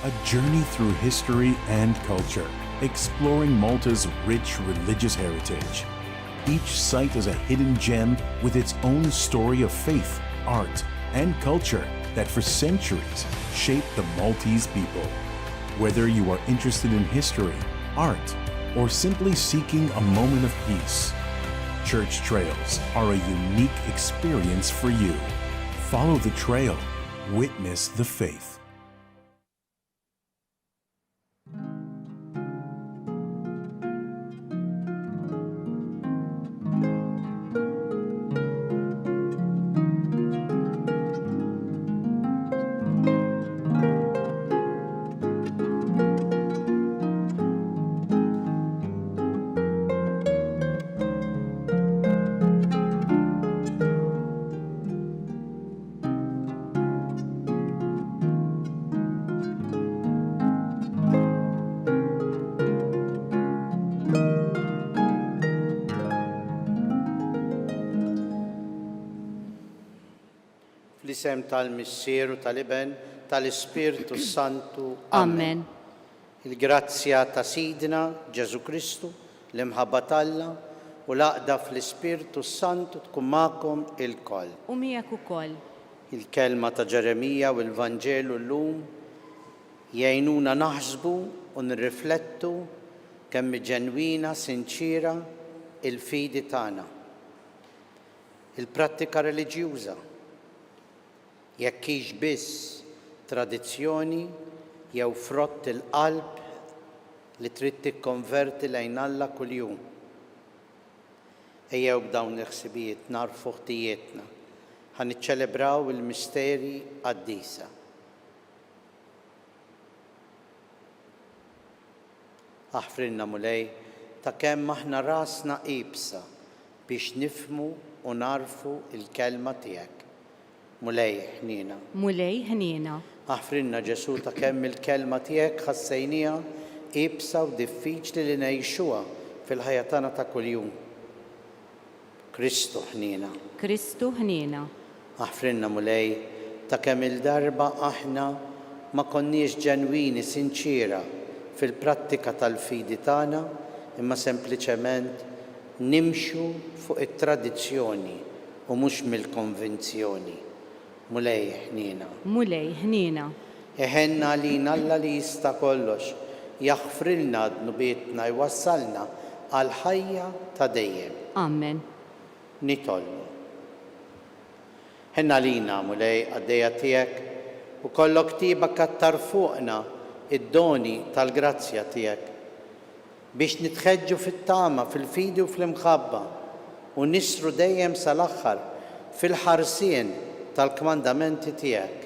a journey through history and culture, exploring Malta's rich religious heritage. Each site is a hidden gem with its own story of faith, art, and culture that for centuries shaped the Maltese people. Whether you are interested in history, art, or simply seeking a moment of peace, Church Trails are a unique experience for you. Follow the trail, witness the faith. Fl-isem tal-Missieru tal-Iben tal-Ispirtu Santu. Amen. Il-grazzja ta' Sidna Ġesu Kristu, l-imħabba talla u l-għaqda fl-Ispirtu Santu tkun magħkom il-koll. U miegħek ukoll. Il-kelma ta' Ġeremija u l-Vanġelu llum jgħinuna naħsbu u nirriflettu kemm ġenwina sinċira il-fidi tagħna. Il-prattika reliġjuża jekk hix biss tradizzjoni jew frott il-qalb li trid tikkonverti lejn Alla kuljum. Ejjew b'dawn il-ħsibijiet narfu ħtijietna ħa niċċelebraw il-misteri qaddisa. Aħfrilna mulej ta' kemm aħna rasna qibsa biex nifhmu u narfu il-kelma tiegħek. Mulej ħnina. Mulej ħnina. Aħfrilna Ġesu ta' kemm il-kelma tiegħek ħassejnija qibsa u diffiċli li ngħixuha fil-ħajja tagħna ta' kuljum. Kristu ħnina. Kristu ħnina. Aħfrilna mulej ta' kemm il-darba aħna ma konniex ġenwini sinċira fil-prattika tal-fidi tagħna imma sempliċement nimxu fuq it-tradizzjoni u mhux mill-konvinzjoni. Mulej ħnina. Mulej ħnina. Eħenna għalina Alla li jista' kollox jaħfrilna dnubietna jwassalna għal ħajja ta' dejjem. Amen. Nitollu. Ħenna għalina mulej għaddejja tiegħek u kollok tiba kattar fuqna id-doni tal-grazzja tiegħek biex nitħeġġu fit-tama, fil-fidi u fl-imħabba u nisru dejjem sal-aħħar fil-ħarsien tal-kmandamenti tiegħek.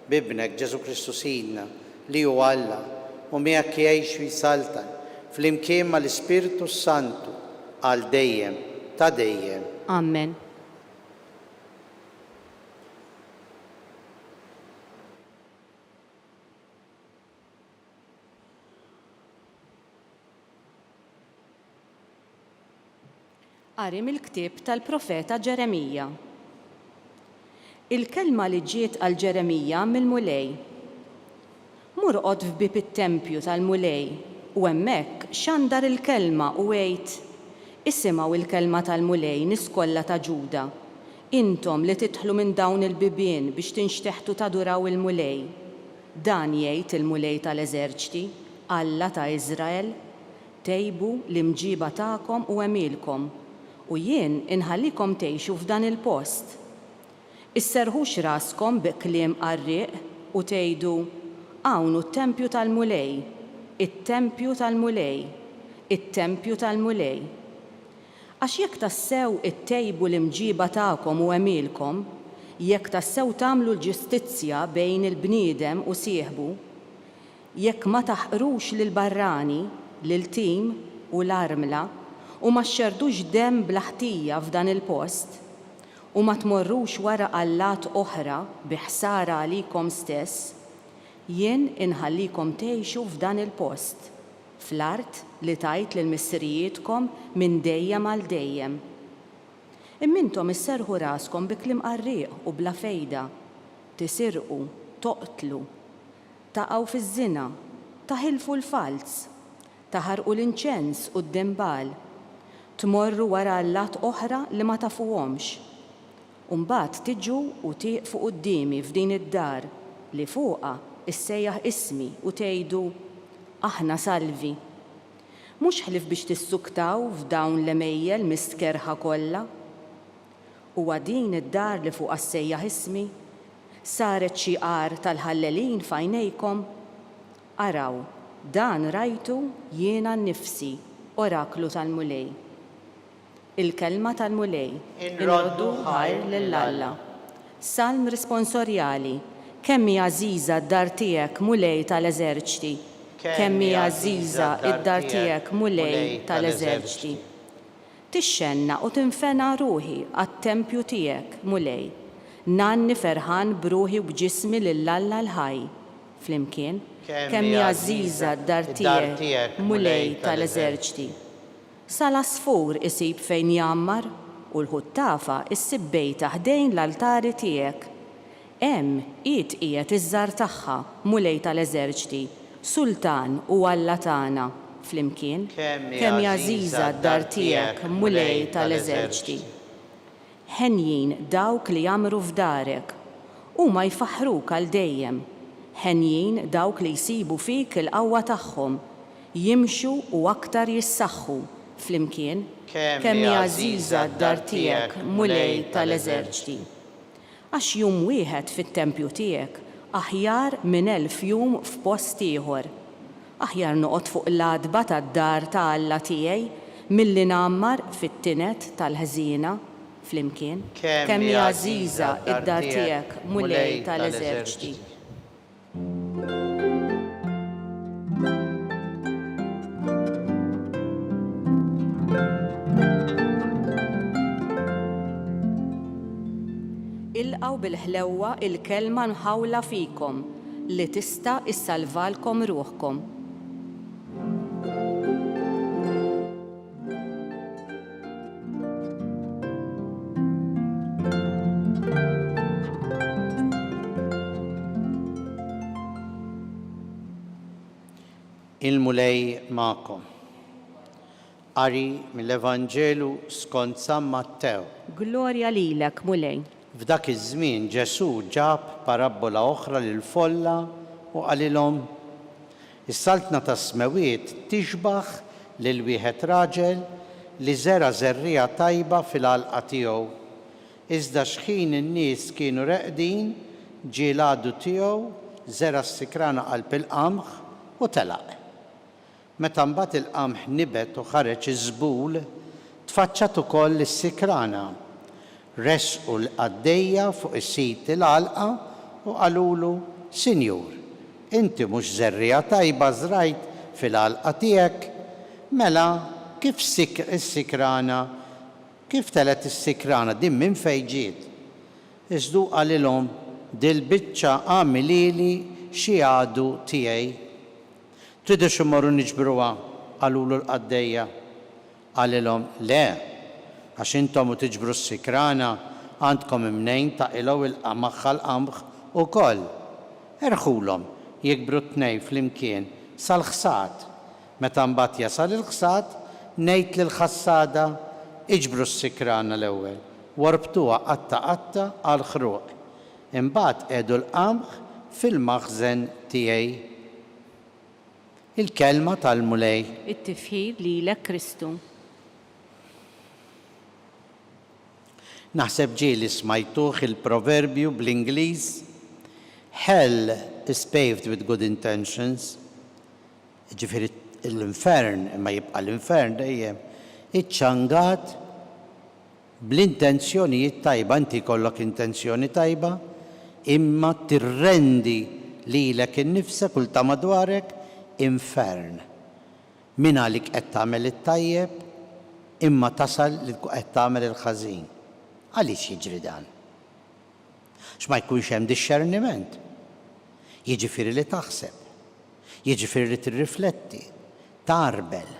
Bibnek Ġesu Kristu Sidna li hu Alla u miegħek jgħix u jsaltan fl-imkien mal-Ispirtu Santu għal dejjem ta' dejjem. Amen. Qari mill-ktieb tal-profeta Ġeremija. Il-kelma li ġiet għal Ġeremija mill-mulej. Mur qgħod f'bib it-tempju tal-mulej u hemmhekk xandar il-kelma u għid: Issimgħu il-kelma tal-mulej nies kollha ta' Ġuda. Intom li tidħlu minn dawn il-bibien biex tinxteħtu taduraw il-mulej. Dan jgħid il-mulej tal-eżerċiti, Alla ta' Iżrael, tejbu l-imġiba tagħkom u għemilkom u jien inħallikom tgħixu f'dan il-post. Isserħux raskom bi kliem qarrieq u tgħidu: hawn t-tempju tal-mulej, it-tempju tal-mulej, it-tempju tal-mulej. Għax jekk tassew ittejbu l-imġiba tagħkom u għemilkom, jekk tassew tagħmlu l-ġustizzja bejn il-bniedem u sieħbu, jekk ma taħqrux lill-barrani, lill-tim u l-armla u ma xxerdux demm bl-ħtija f'dan il-post, u ma tmorrux wara allat oħra bi ħsara għalikom stess, jien inħallikom tgħixu f'dan il-post, fl-art li tajt lill-missirijietkom minn dejjem għal dejjem. Immintom isserħu raskom bi kliem qarrieq u bla fejda, tisirqu, toqtlu. taqgħu fiż-żina, taħilfu l-falz, taħarqu l-inċens u d-dimbal, tmorru wara allat oħra li ma tafuhomx. Mbagħad tiġu u tieqfu qudiemi f'din id-dar li fuqha issejjaħ ismi u tgħidu aħna salvi. Mhux ħlif biex tissuktaw f'dawn l-emejjel mistkerħa kollha. Huwa din id-dar li fuqha ssejjaħ ismi saret xi qar tal-ħallelin f'għajnejkom. Araw, dan rajtu jiena nnifsi, oraklu tal-mulej. Il-kelma tal-mulej, inroddu ħajr lill-Alla. Salm risponsorjali, kemmi għażiża d-dar tiegħek mulej tal-eżerċiti, kemmi għażiża id-dar tiegħek mulej tal-eżerċiti. Tixxenna u tinfena ruħi għat-tempju tiegħek mulej, nanni ferħan b'ruħi u b'ġismi lill-Alla l-ħaj. Flimkien, kemmi għażiża d-dar tiegħek mulej tal-eżerċiti. Sal-asfur isib fejn jammar u l-ħuttafa issib bejta ħdejn l-altari tiegħek. Hemm qiegħed iż-żar tagħha mulej tal-eżerċiti, Sultan u Alla tagħna. Flimkien, kemm għażiża d-dar tiegħek mulej tal-eżerċiti. Ħenjin dawk li jamru f'darek, huma jfaħruk għal dejjem. Ħenjin dawk li jsibu fik il-qawwa tagħhom, jimxu u aktar jissaħħu. Flimkien, kemm għażiża d-dar tiegħek mulej tal-eżerċiti. Għax jum wieħed fit-tempju tiegħek aħjar minn 1000 jum f'post ieħor. Aħjar noqgħod fuq l-għadba tad-dar ta' Alla tiegħi milli nammar fit-tinet tal-ħżiena. Flimkien, kemm għażiża id-dar tiegħek mulej tal-eżerċiti. Ilqgħu bil-ħlewwa il-kelma nħawla fikom li tista' issalvalkom ruħkom. Il-mulej ma'kom. Qari mill-Evanġelu skont San Mattew. Glorja lilek, mulej. F'dak iż-żmien Ġesu ġab parabbola oħra lil folla u qalilhom: is-saltna tas-smewiet tixbaħ lil wieħed raġel li żera żerriegħa tajba fil-għalqa tiegħu. Iżda x'ħin in-nies kienu reqdin, ġie l-għadu tiegħu żera s-sikrana qalb il-qamħ u telaq. Meta mbagħad il-qamħ nibet u ħareġ iż-żbul, tfaċċat ukoll is-sikrana. Resqu l-qaddejja fuq is-sit il-għalqa u qalulu: Sinjur, inti mhux żerriegħa tajba żrajt fil-għalqa tiegħek, mela kif is-sikrana, kif telet is-sikrana din minn fejn ġiet? Iżdu qalilhom: dil-biċċa għamilili xi għadu tiegħi. Tridux immorru niġbruha? Qalulu l-qaddejja. Qalilhom: le, għax intom u tiġbru s-sikrana għandkom imnejn taqilgħu il-qamħ l-qamħ ukoll. Erħulhom jikbru t-tnejn flimkien sal-ħsad. Meta mbagħad jasal il-ħsad, ngħid lill-ħassada: iġbru s-sikrana l-ewwel, warbtuha qatta għal ħruq. Imbagħad qiegħdu l-qamħ fil-maħżen tiegħi. Il-kelma tal-mulej. It-tifħir lilek Kristu. Naħseb ġieli smajtuh il-proverbju bl-Ingliż: Hell is paved with good intentions. Ġifieri l-infern, imma jibqa' l-infern dejjem iċċangat bl-intenzjonijiet tajba. Inti jkollok intenzjoni tajba, imma tirrendi lilek innifsek u ta' madwarek infern. Min għalik qed tagħmel it-tajjeb, imma tasal li qed tagħmel il-ħażin. Għaliex jiġri dan? X'ma jkunx hemm discerniment. Jiġifieri li taħseb, jiġifieri li tirrifletti, tarbel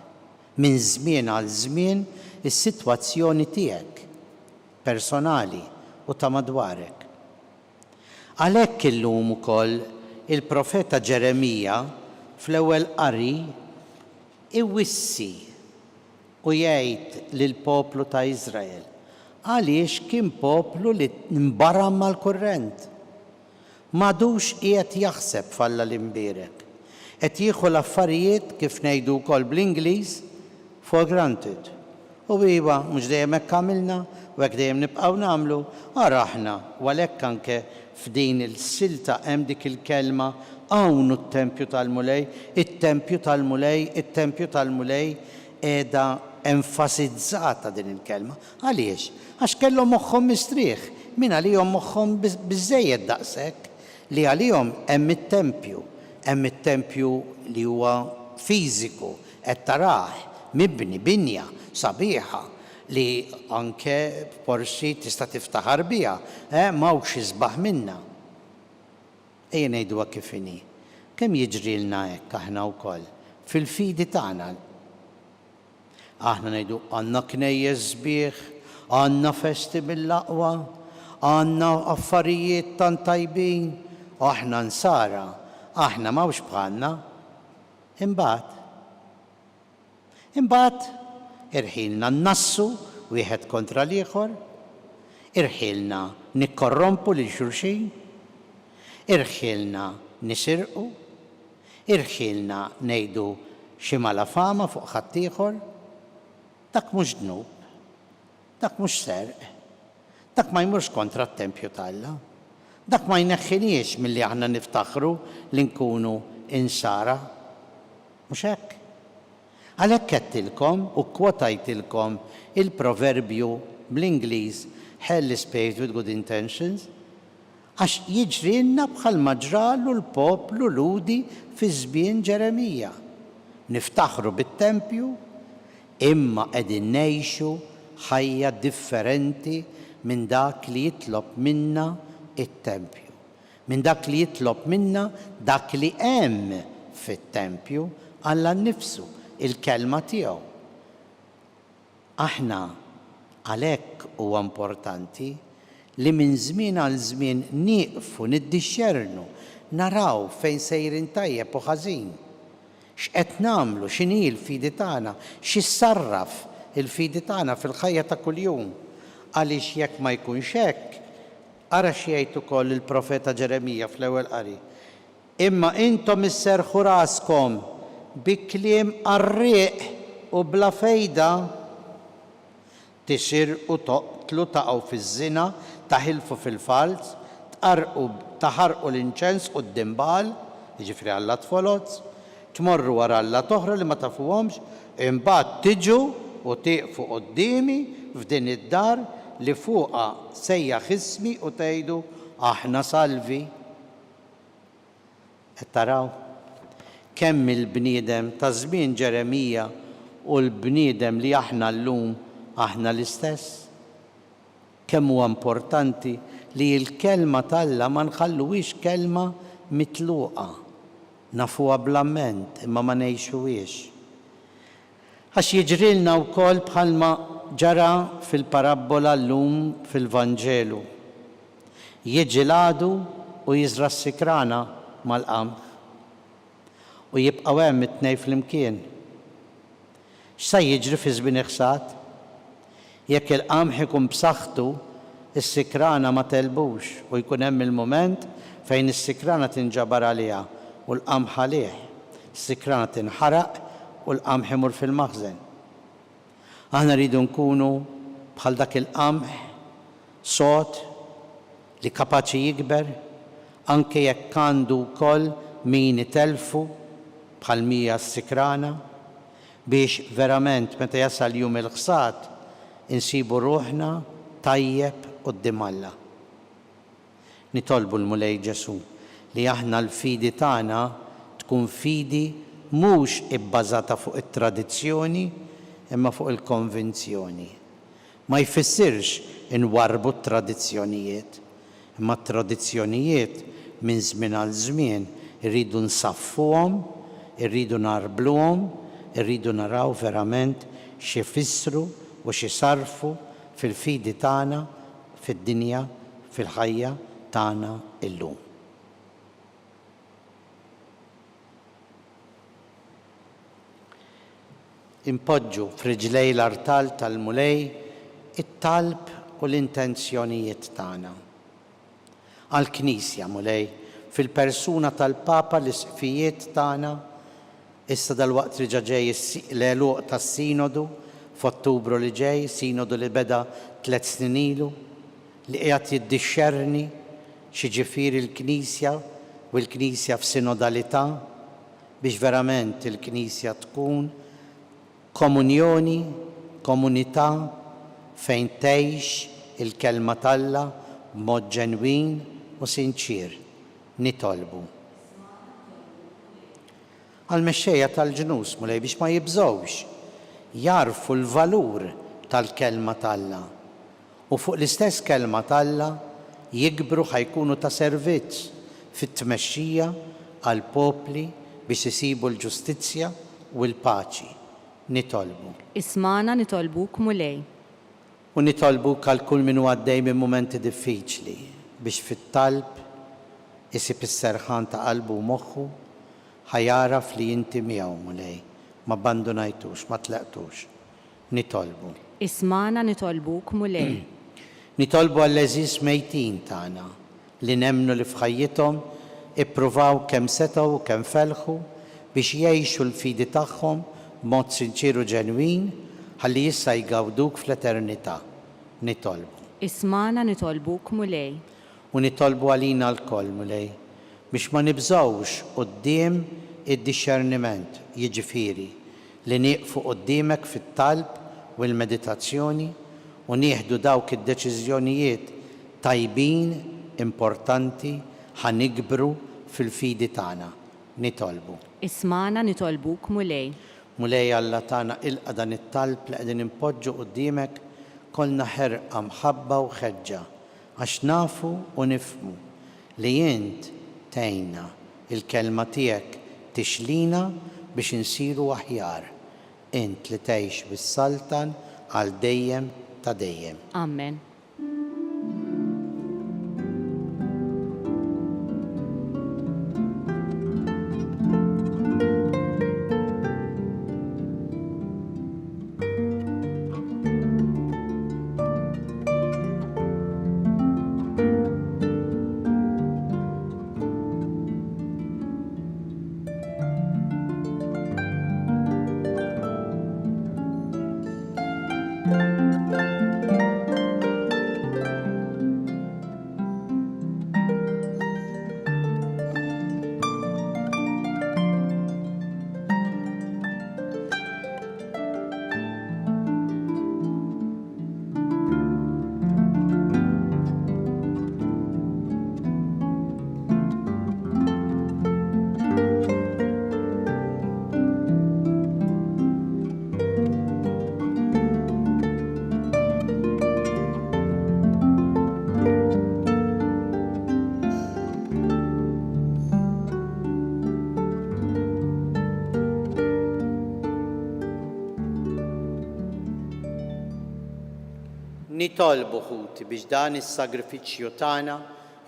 minn żmien għal żmien is-sitwazzjoni tiegħek personali u ta' madwarek. Għalhekk illum ukoll il-profeta Ġeremija fl-ewwel qari iwissi u jgħid lill-poplu ta' Iżrael għaliex kien poplu li nbarra mal-kurrent. M'għadux qiegħed jaħseb falla l-imbierek. Qed jieħu l-affarijiet kif ngħidu wkoll bl-Ingliż for granted. U iva mhux dejjem hekk għamilna u hekk dejjem nibqgħu nagħmlu, ara aħna u għalhekk anke f'din il-silta hemm dik il-kelma hawn t-tempju tal-Mulej, it-tempju tal-Mulej, it-tempju tal-Mulej qiegħda enfasizzata din il-kelma. Għaliex? Għax kellhom moħħhom mistrieħ, min għalihom moħħhom biżżejjed daqshekk li għalihom hemm it-tempju li huwa fiżiku qed tarah, mibni, binja, sabiħa li anke forsi tista' tiftaħar biha, m'hawnx isbaħ minnha. Ejja ngħiduha kif inhi. Kemm jiġrilna hekk aħna wkoll fil-fidi tagħna. Aħna ngħidu għandna knejjes sbieħ, għandna festi mill-aqwa, għandna affarijiet tant tajbin, aħna nsara, aħna m'hawnx bħalna. Imbagħad irħilna nnassu wieħed kontra l-ieħor, irħilna nikkorrompu lil xulxin, irħilna nisirqu, irħilna ngħidu xi malafama fuq ħadd ieħor. Dak mhux dnub, dak mhux serq, dak ma jmurx kontra t-tempju tal-Alla, dak ma jneħħiniex milli aħna niftaħru li nkunu insara. Mhux hekk. Għalhekk għedtilkom u kwotajtilkom il-proverbju bl-Ingliż hell is paved with good intentions, għax jiġrilna bħalma ġralu l-poplu ludi fi żmien Ġeremija. Niftaħru bit-tempju imma qegħdin ngħixu ħajja differenti minn dak li jitlob minna it-tempju, minn dak li jitlob minna dak li hemm fit-tempju Alla nnifsu il-kelma tiegħu. Aħna għalhekk huwa importanti li minn żmien għal żmien nieqfu niddixxernu, naraw fejn sejrin tajjeb u ħażin. X'qed nagħmlu, x'inhi l-fidi tagħna, x'issarraf il-fidi tagħna fil-ħajja ta' kuljum. Għaliex jekk ma jkunx hekk, ara x'jgħid ukoll il-profeta Ġeremija fl-ewwel qari. Imma intom isserħu raskom bi kliem qarrieq u bla fejda tisirqu toqtlu taqgħu fiż-żina, taħilfu fil-fals, taħarqu l-inċens quddiem-bal, jiġifieri Alla tfolot, tmorru wara Alla toħra li ma tafuhomx, imbagħad tiġu u tieqfu qudiemi f'din id-dar li fuqha sejjaħ ismi u tgħidu aħna salvi. Qed taraw kemm il-bniedem ta' żmien Ġeremija u l-bniedem li aħna llum aħna l-istess. Kemm huwa importanti li l-kelma tal-Alla ma nħalluhiex kelma mitluqa, nafuha bl-amment imma ma ngħixuhiex. Għax jiġrilna wkoll bħalma ġara fil-parabbola llum fil-Vanġelu. Jiġi l-għadu u jiżra s-sikrana mal-qamħ u jibqgħu hemm it-tnejn flimkien. X'sa jiġri fi żmien iħsad? Jekk il-qamħ ikun b'saħħtu, is-sikrana ma telbux u jkun hemm il-mument fejn is-sikrana tinġabar għaliha u l-qamħ għalih. Is-sikrana tinħaraq u l-qamħ imur fil-maħżen. Aħna rridu nkunu bħal dak il-qamħ sod li kapaċi jikber anke jekk għandu wkoll min itelfu bħal mija s-sikrana biex verament meta jasal jum il-ħsad insibu ruħna tajjeb quddiem Alla. Nitolbu l-Mulej Ġesu li aħna l-fidi tagħna tkun fidi mhux ibbażata fuq it-tradizzjoni imma fuq il-konvinzjoni. Ma jfissirx inwarbu t-tradizzjonijiet, imma t-tradizzjonijiet minn żmien għal żmien irridu nsaffuhom, irridu narbluhom, irridu naraw verament x'ifissru u x'isarfu fil-fidi tagħna, fid-dinja, fil-ħajja tagħna illum. impoġġu f'riġlej l-artal tal-mulej it-talb u l-intenzjonijiet tagħna. Għall-Knisja mulej fil-persuna tal-Papa l-isqfijiet tagħna issa dal-waqt li ġej l-għeluq tas-sinodu f'Ottubru li ġej, sinodu li beda 3 snin ilu, li qiegħed jiddixxerni xi ġifieri l-Knisja u l-Knisja f'sinodalità biex verament il-Knisja tkun komunjoni, komunità fejn tgħix il-kelma t'Alla b'mod ġenwin u sinċir. Nitolbu għall-mexxejja tal-ġnus mulej biex ma jibżgħux jarfu l-valur tal-kelma t'Alla u fuq l-istess kelma t'Alla jikbru ħajkunu ta' servizz fit-tmexxija għal popli biex isibu l-ġustizzja u l-paċi. Nitolbu. Ismana nitolbuk mulej. U nitolbuk għal kull min huwa għaddej minn mumenti diffiċli biex fit-talb isib is-serħan ta' qalbu u moħħu ħajaraf li inti miegħu mulej. Ma abbandonajtux, ma tlaqtux. Nitolbu. Ismana nitolbuk mulej. Nitolbu għall-eżis mejtin tagħna li nemmnu li f'ħajjithom ippruvaw kemm setgħu u kemm felħu biex jgħixu l-fidi tagħhom b'mod sinċiru ġenwin ħalli issa jgawduk fl-eternità. Nitolbu. Ismana nitolbuk mulej. U nitolbu għalina l-koll mulej biex ma nibżgħux quddiem id-dixxerniment, jiġifieri li nieqfu quddiemek fit-talb u l-meditazzjoni u nieħdu dawk id-deċiżjonijiet tajbin, importanti, ħanikbru fil-fidi tagħna. Nitolbu. Ismana nitolbuk mulej. Mulej Alla tagħna ilqa' dan it-talb li qegħdin impoġġu quddiemek kollna ħerqa mħabba u ħeġġa għax nafu u nifhmu li int tgħinna il-kelma tiegħek tixlina biex insiru aħjar. Int li tgħix bis-Saltan għal dejjem ta' dejjem. Amen. Nitolbu ħuti biex dan is-sagrifiċċju tagħna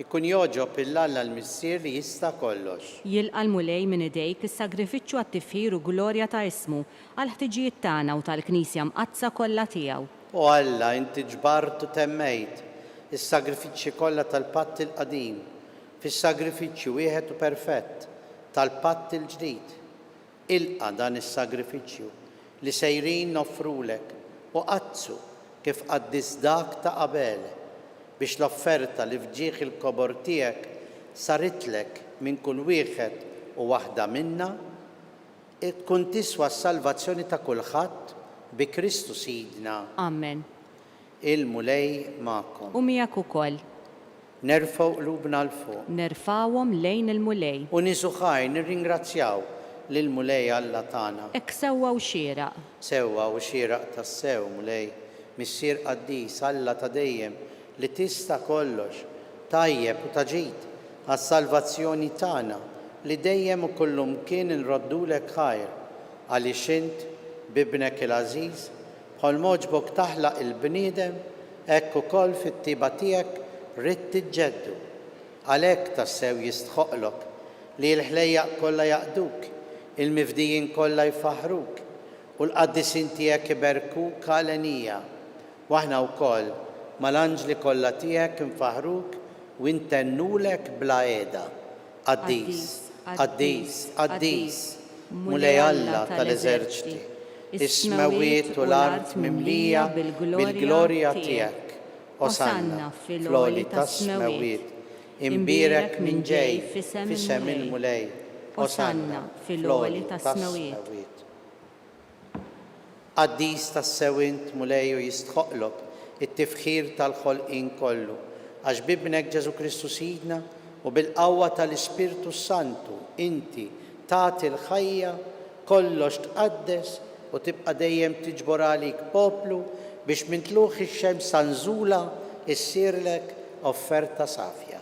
ikun joġob il-Alla l-Missier li jista' kollox. Jilqa' l-mulej minn idejk is-sagrifiċċju għat-tifħir u glorja ta' ismu għal ħtiġijiet tagħna u tal-Knisja mqazza kollha tiegħu. U Alla inti ġbart u temmejt is-sagrifiċċji kollha tal-Patt il-qadim fis-sagrifiċċju wieħed u perfett tal-Patt il-ġdid. Ilqa' dan is-sagrifiċċju li sejrin noffrulek u qazzu kif qaddis dak ta' qabel biex l-offerta li fġieħ il-kobor tiegħek saritlek minn kull wieħed u waħda minna tkun tiswa s-salvazzjoni ta' kulħadd bi Kristu Sidna. Amen. Il-mulej magħkom. U miegħek ukoll. Nerfgħu qlubna l fuq. Nerfawhom lejn il-mulej. U nisuħaj nirringrazzjaw lill-mulej Alla tagħna. Hekk sewwa u xieraq. Sewwa u xieraq tas-sew mulej. Missier qaddis Alla ta' dejjem li tista' kollox tajjeb u taġid għas-salvazzjoni tagħna li dejjem u kullum kien inroddulek ħajr għaliex int bibnek il-Aziz bħal moġbok taħlaq il-bniedem hekk ukoll fit-tiba tiegħek rid tiġġeddu. Għalhekk tassew jistħoqlok li l-ħlejjaq kollha jaqduk, il-mifdijin kollha jfaħruk u l-qaddisin tiegħek iberkuk għalenija. Waħna wkoll mal-anġli kollha tiegħek infaħruk u intennulek bla qiegħda. Qaddis, qaddis, qaddis, mulej Alla tal-eżerċiti, is-smawiet u l-art mimlija bil-glorja tiegħek. Osanna fil-għoli tas-smawiet, imbirek minn ġej fisem il-mulej. Osanna fil-għoli tas-smawiet. Qaddis tas-sewint mulej u jistħoqlok it-tifħir tal-ħolqien kollu, għax bibnek Ġesu Kristu Sidna u bil-qawwa tal-Ispirtu Santu inti tagħti l-ħajja kollox tqaddes u tibqa' dejjem tiġbor għalik poplu biex minn tluħ ix-xems sanżula issirlek offerta safja.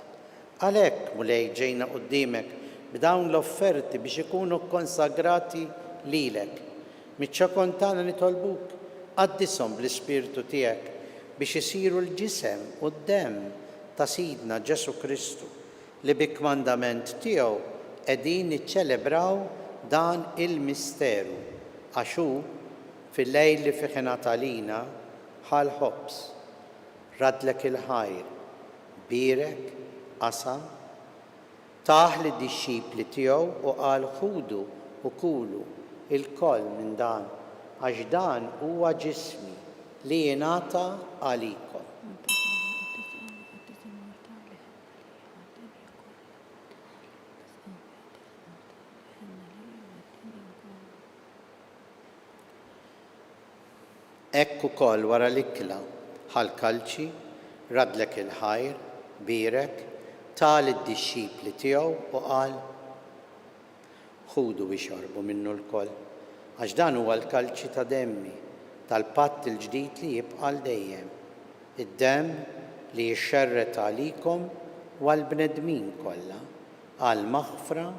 Għalhekk mulej ġejna quddiemek b'dawn l-offerti biex ikunu konsagrati lilek. Miċ-ċokon tagħna nitolbuk qaddishom bl-Ispirtu tiegħek biex isiru l-ġisem u d-demm ta' Sidna Ġesu Kristu li bi kmandament tiegħu qegħdin niċċelebraw dan il-misteru għax hu fil-lejl li fih ingħata għalina ħal ħobs, radlek il-ħajr, birek, qasam, taħ lid-dixxipli tiegħu u qal ħudu u kulu il-koll minn dan, għax dan huwa ġismi li jingħata għalikom. Ekk ukoll wara l-ikla ħal-kalċi, radlek il-ħajr, birek, tal id-dixxipli tiegħu u qal ħudu biex jorbu minnu l-koll, għax dan huwa l-kalċi ta' demmi tal-patt il-ġdid li jibqa' dejjem, id-demm li jixxerret għalikom u għall-bnedmin kollha għal maħfra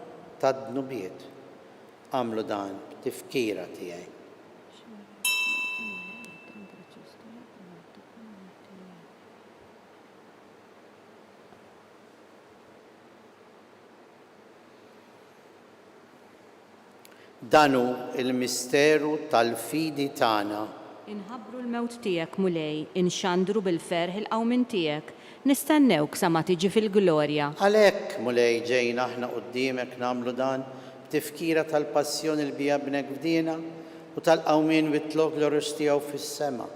tad-dnubiet. Għamlu dan b'tifkira tiegħi. Danu il-misteru tal-fidi tagħna. Inħabbru l-mewt tiegħek mulej, inxandru bil-ferħ il-qawmin tiegħek, nistennewk sa ma tiġi fil-glorja. Għalhekk mulej ġejna aħna quddiemek nagħmlu dan b'tifkira tal-passjoni li bija bnek fdina u tal-qawmin bitlok l-orus tiegħu fis-sema.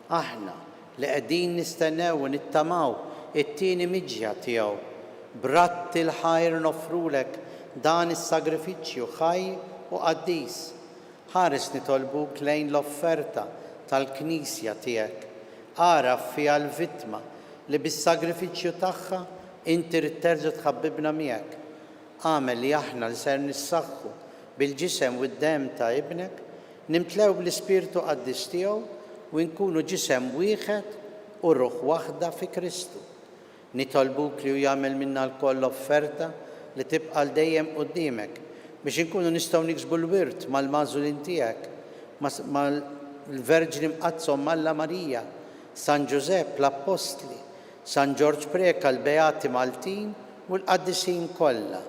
Aħna li qegħdin nistennew u nittamaw it-tieni miġja tiegħu bratti l-ħajr nofrulek dan is-sagrifiċċju ħaj u qaddis. Ħares nitolbuk lejn l-offerta tal-Knisja tiegħek. Ara fiha l-vittma li bis-sagrifiċċju tagħha inti rid terġa' tħabbibna miegħek. Għamel li aħna li ser nissaħħu bil-ġisem u d-demm ta' ibnek, nimtlew bl-Ispirtu Qaddis tiegħu u nkunu ġisem wieħed u ruħ waħda fi Kristu. Nitolbuk li hu jagħmel minna l-koll offerta li tibqa' dejjem quddiemek biex inkunu nistgħu niksbu l-wirt mal-magħżulin tiegħek, mal-Verġni mqazzhom Malla Marija, San Ġusepp l-Apostli, San Ġorġ Preka l-Beati Maltin u l-qaddisin kollha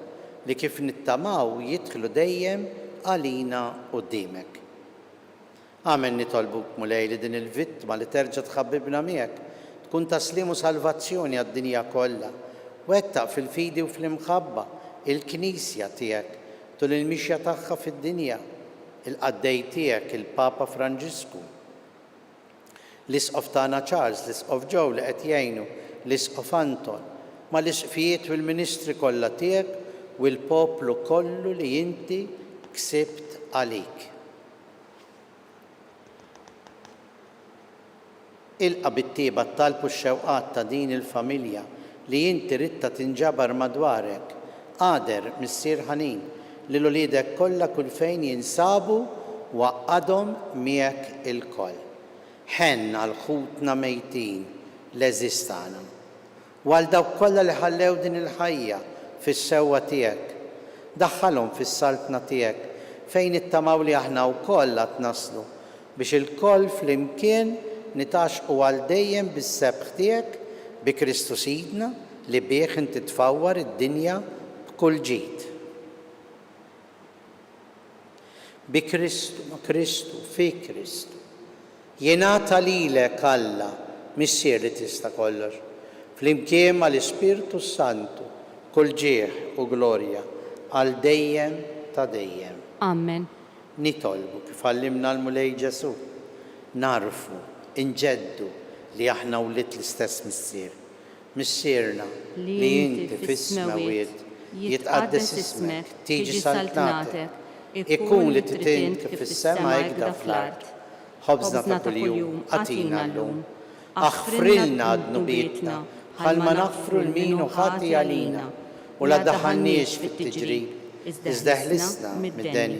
li kif nittamaw jidħlu dejjem għalina quddiemek. Amen nitolbuk mulej li din il-vittma li terġa' tħabbibna miegħek tkun taslim u salvazzjoni għad-dinja kollha. Wettaq fil-fidi u fl-imħabba il-Knisja tiegħek tul il-mixja tagħha fid-dinja, il-qaddej tiegħek il-Papa Franġisku, l-Isqof tagħna Charles, l-Isqof Joe li qed jgħinu, l-Isqof Anton, ma l-isqfijiet u l-ministri kollha tiegħek u l-poplu kollu li inti ksibt għalik. Ilqa bit-tieba talbu x-xewqat ta' din il-familja li inti ridta tinġabar madwarek, qader missier ħanin li l-uliedek kollha kull fejn jinsabu waqadhom miegħek il-koll. Ħenn għal ħutna mejtin l-eżistana. U għal dawk kollha li ħallew din il-ħajja fis-sewwa tiegħek, daħħalhom fis-saltna tiegħek fejn ittamaw li aħna wkoll qed naslu biex il-koll flimkien nitaxqu għal dejjem bis-sebħ tiegħek bi Kristu Sidna li bih inti tfawwar id-dinja b'kull ġid. بكريستو ما كريستو في كريستو jingħata lilek Alla missier li tista' kollox flimkien mal-Ispirtu Santu kull ġieħ u glorja għal dejjem ta' dejjem. Amen. Nitolbu kif għallimna l-Mulej Ġesu narfu, inġeddu li aħna wlied l-istess missier. Missierna li inti fis-smawiet jitqaddes ismek, tiġi saltnatek, ikun li titint kif fis-sema hekk fl-art. ħobżna ta' kuljum għatina llum. Aħfrilna dnubietna bħalma naħfru l-min u ħati għalina u la daħanniex fit-tiġrib iżda ħlisna mid-deni.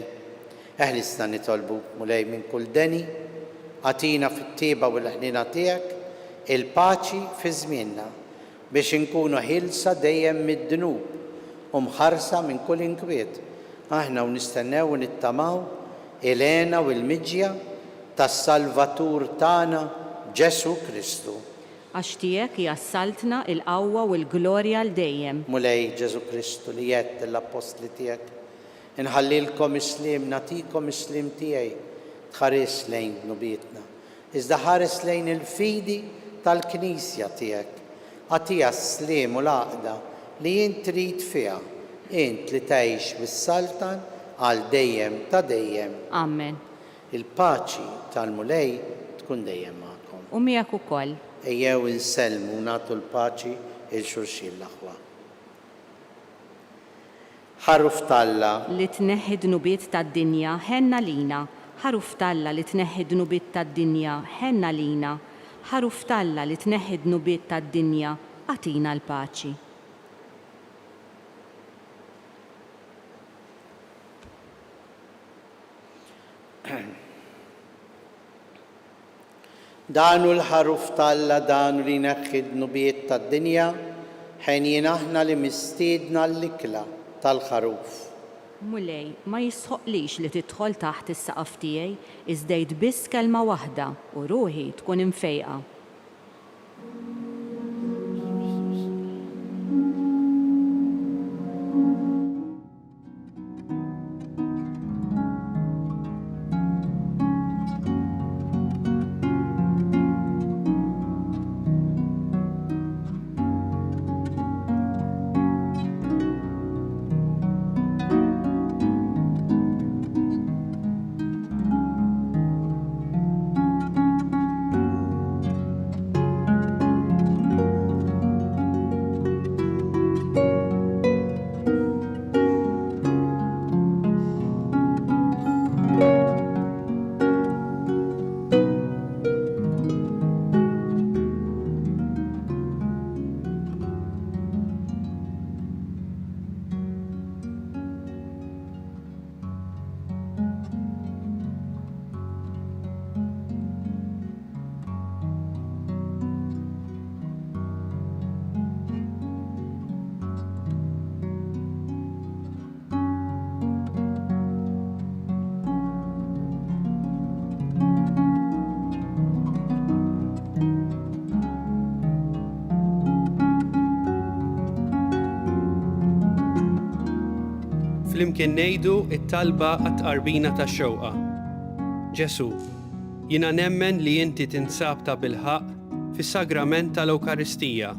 Eħlisna nitolbu Mulej minn kull deni, għatina fit-tieba u l-ħnina tiegħek il-paċi fi żmienna biex inkunu ħilsa dejjem mid-dnub u mħarsa minn kull inkwiet. Aħna u nistennew u nittamaw il-għena u l-miġja tas-Salvatur tagħna Ġesu Kristu. Għax tiegħek jassaltna il-qawwa u l-glorja l dejjem. Mulej Ġesu Kristu li jett l-apostli tiegħek. Inħallilkom islim, natikom islim tiegħi tħares lejn dnubietna. Iżda ħares lejn il-fidi tal-Knisja tiegħek. Għatija s-slim u l-għaqda li jint trid fiha, int li tgħix bis-saltan għal dejjem ta' dejjem. Amen. Il-paċi tal-Mulej tkun dejjem magħkom. U miegħek ukoll. Ejjew insellmu nagħtu l-paċi il-xulxin l-aħwa. Ħaruf Talla li tneħħi dnubiet tad-dinja ħenna lina. Ħaruf Talla li tneħħi dnubiet tad-dinja ħenna lina. Ħaruf Talla li tneħħi dnubiet tad-dinja għatina l-paċi. Danu l-ħaruf Talla danu li neħħi dnubiet tad-dinja ħejn aħna li mistiedna l-ikla tal-ħaruf. Mulej, ma jisħoqlix li tidħol taħt is-saqaf tiegħi iżdejt biss kelma waħda u ruħi tkun imfejqa. Flimkien ngħidu t-talba għat-tqarbina tax-xewqa. Ġesu, jiena nemmen li inti tinsab ta' bilħaq fis-sagrament tal-Ewkaristija.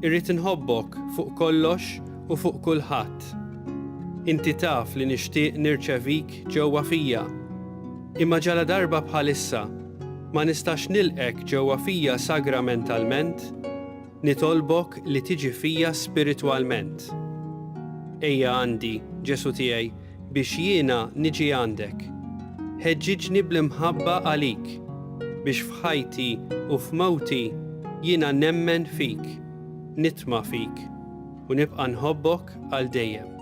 Irrid inħobbok fuq kollox u fuq kulħadd. Inti taf li nixtieq nirċevik ġewwa fija. Imma ġala darba bħalissa ma nistax nilqek ġewwa fija sagramentalment, nitolbok li tiġi fija spiritwalment. Ejja għandi, Ġesu tiegħi, biex jiena niġi għandek. Ħeġġiġni bl-imħabba għalik, biex f'ħajti u f'mawti jiena nemmen fik, nitma' fik u nibqa' nħobbok għal dejjem.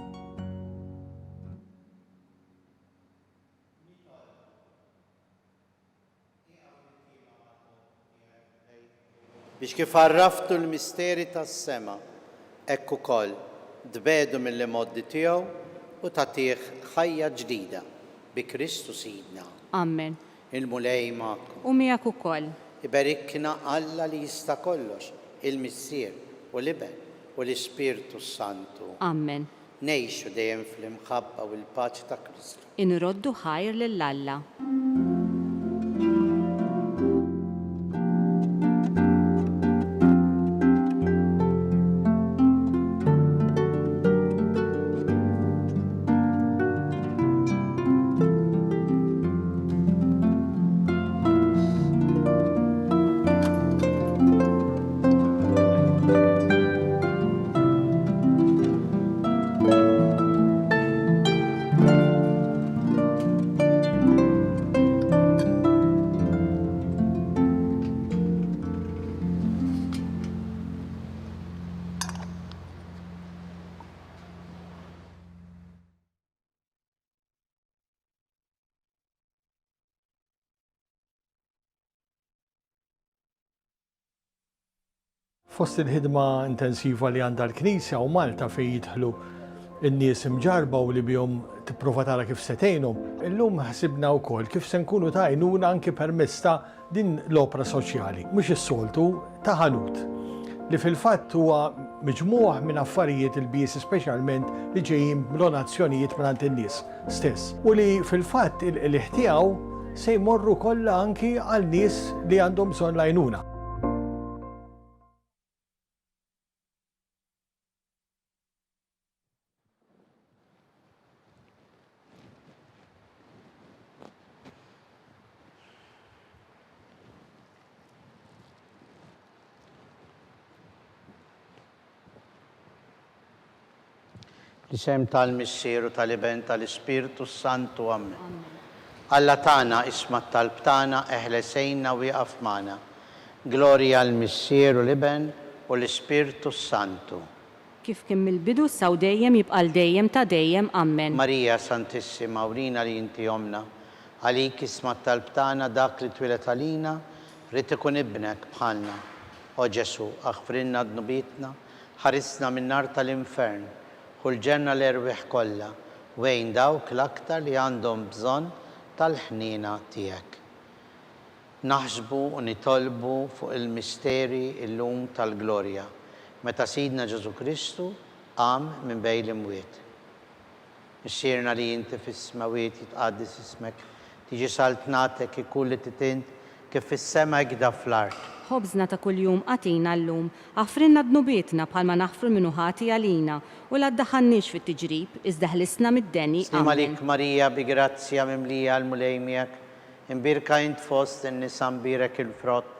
Biex kif għarraftu l-misteri tas-sema, hekk ukoll dbedu mill-modi tiegħu u tagħtih ħajja ġdida bi Kristu Sidna. Amen. Il-Mulej magħkom. U miegħek ukoll. Iberikna Alla li jista' kollox, il-Missier u l-Iben u l-Ispirtu Santu. Amen. ngħixu dejjem fl-imħabba u l-paċi ta' Kristu. Inroddu ħajr lill-Alla. Fost il-ħidma intensiva li għandha l-Knisja u Malta fejn jidħlu n-nies imġarba u li bihom tipprova tara kif se tgħinhom, illum ħsibna wkoll kif se nkunu ta' għajnuna anke permezz ta' din l-opra soċjali, mhux is-soltu ta' ħanut li fil-fatt huwa miġmuħ minn affarijiet il-bies speċjalment li ġejjin donazzjonijiet minn in-nies stess. U li fil-fatt il-ħtiegħu se jmorru kollha anki għal nies li għandhom bżonn l-għajnuna. L-isem tal-Missieru tal-Iben tal-Ispiritu Santu Amen. Alla tana isma talb tana eħlesejna u jaqaf mana. Gloria al-Missieru l-Iben u l-Ispiritu Santu. Kif kien mill-bidu saw dejjem jibqal dejjem ta' dejjem Amen. Marija Santissima, urina li inti jomna, għalik isma talb tana dak li twilet għalina, rrid ikun ibnek bħalna. O Ġesu, aħfrinna d-nubitna, ħarisna minn nar tal-infern, kull ġenna l-erwiħ kollha, wejn dawk l-aktar li għandhom bżonn tal-ħnina tiegħek. Naħsbu u nitolbu fuq il-misteri illum tal-glorja, meta Sidna Ġesu Kristu qam minn bejn l-imwiet. Missierna li inti fis-smawiet jitqaddis ismek, tiġi saltnatek ikun li titint kif fis-sema jgda fl-art. Ħobżna ta' kuljum qatina llum, aħfrinna d-nubietna bħalma naħfru minnu ħati għalina u la ddaħħannix fit-tiġrib, iżda ħlisna mid-deni. Slima lik Marija bi grazzja mimlija l-mulejmijak, imbirka int fost in-nisa mbirek il-frott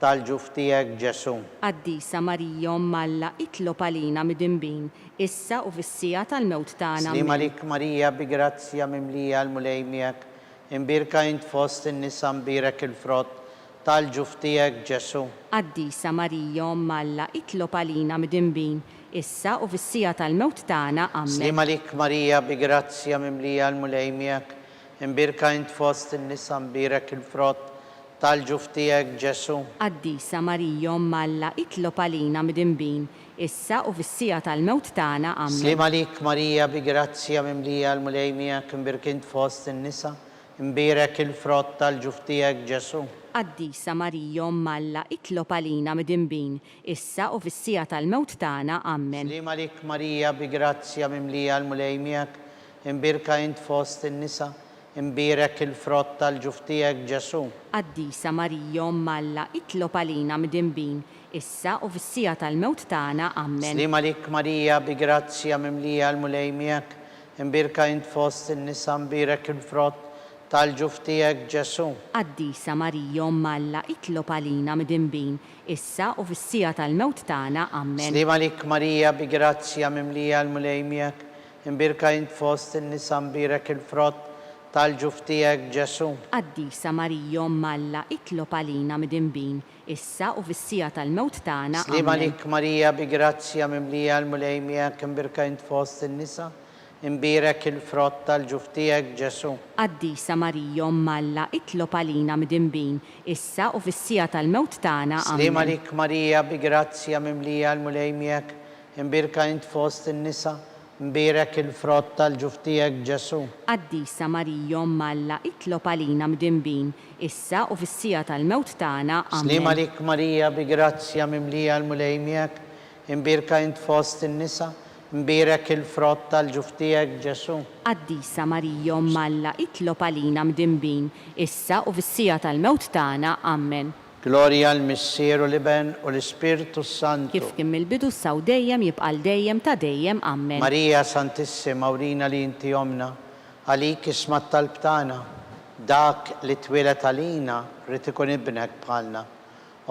tal-ġuf tiegħek Ġesu. Qaddisa Marija Alla, itlob għalina mid-imbin, issa u fis-sija tal-mewt tagħna. Slima lik Marija bi grazzja mimlija l-mulejmijak, imbirka int fost in-nisa mbirek il-frott tal-ġuf tiegħek Ġesu. Qaddisa Marija Alla, itlob għalina mid-imbin, issa u fis-sija tal-mewt tagħna. Amen. Slima lik Marija bi grazzja mimlija l-mulejmijak, imbirka int fost in-nisa mbirek il-frott tal-ġuf tiegħek Ġesu. Qaddisa Marija Alla, itlob għalina mid-imbin, issa u fis-sija tal-mewt tagħna. Amen. Slima lik Marija bi grazzja mimlija l-mulejmijak, imbirka int fost in-nisa mbirek il-frott tal-ġuf tiegħek Ġesu. Qaddisa Marija Alla, itlob għalina mid-imbin, issa u fis-sija tal-mewt tagħna. Amen. Slima lik Marija bi grazzja mimlija l-mulejmijak, imbirka int fost in-nisa imbirek il-frott tal-ġuf tiegħek Ġesu. Qaddisa Marija Alla, itlob għalina mid-imbin, issa u fis-sija tal-mewt tagħna. Amen. Slima lik Marija bi grazzja mimlija l-mulejmijak, imbirka int fost in-nisa imbirek il-frott tal-ġuf tiegħek Ġesu. Qaddisa Marija Alla, itlob għalina mid-imbin, issa u fis-sija tal-mewt tagħna. Amen. Slima lik Marija bi grazzja mimlija l-mulejmijak, imbirka int fost in-nisa imbirek il-frott tal-ġuf tiegħek Ġesu. Qaddisa Marija Alla, itlob għalina mid-imbin, issa u fis-sija tal-mewt tagħna. Slima lik Marija bi grazzja mimlija l-mulejmijak, imbirka int fost in-nisa imbirek il-frott tal-ġuf tiegħek Ġesu. Qaddisa Marija Alla, itlob għalina mid-imbin, issa u fis-sija tal-mewt tagħna. Slima lik Marija bi grazzja mimlija l-mulejmijak, imbirka int fost in-nisa imbirek il-frott tal-ġuf tiegħek Ġesu. Qaddisa Marija Alla, itlob għalina mid-imbin, issa u fis-sija tal-mewt tagħna. Slima lik Marija bi grazzja mimlija l-mulejmijak, imbirka int fost in-nisa Mbirek il-frott tal-ġuftijek Ġesu. Qaddisa Marija Malla, itlob għalina mdimbin, issa u fis-sija tal-mewt tagħna. Amen. Gloria l-Missieru l-Iben u l-Ispirtu Santu. Kif kien mill-bidu saw dejjem jibqal dejjem ta' dejjem. Amen. Marija Santissima, urina li inti omna, għalik ismat tal-btana, dak li twilet għalina, rrit ikun ibnek bħalna.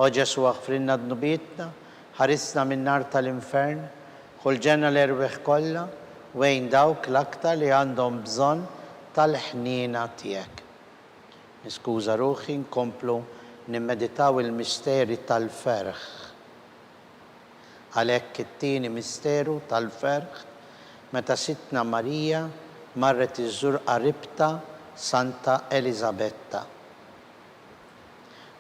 O Ġesu aħfrinna d-nubietna, ħarisna minn nar tal-infern, ħulġenna l-erweħ kollha, wejn dawk l-aktar li għandhom bżonn tal-ħnina tiegħek. Niskuża ruħi nkomplu nimmeditaw il-misteri tal-ferħ. Għalhekk it-tieni misteru tal-ferħ meta Sitna Marija marret iżżur qaribta Santa Elisabetta.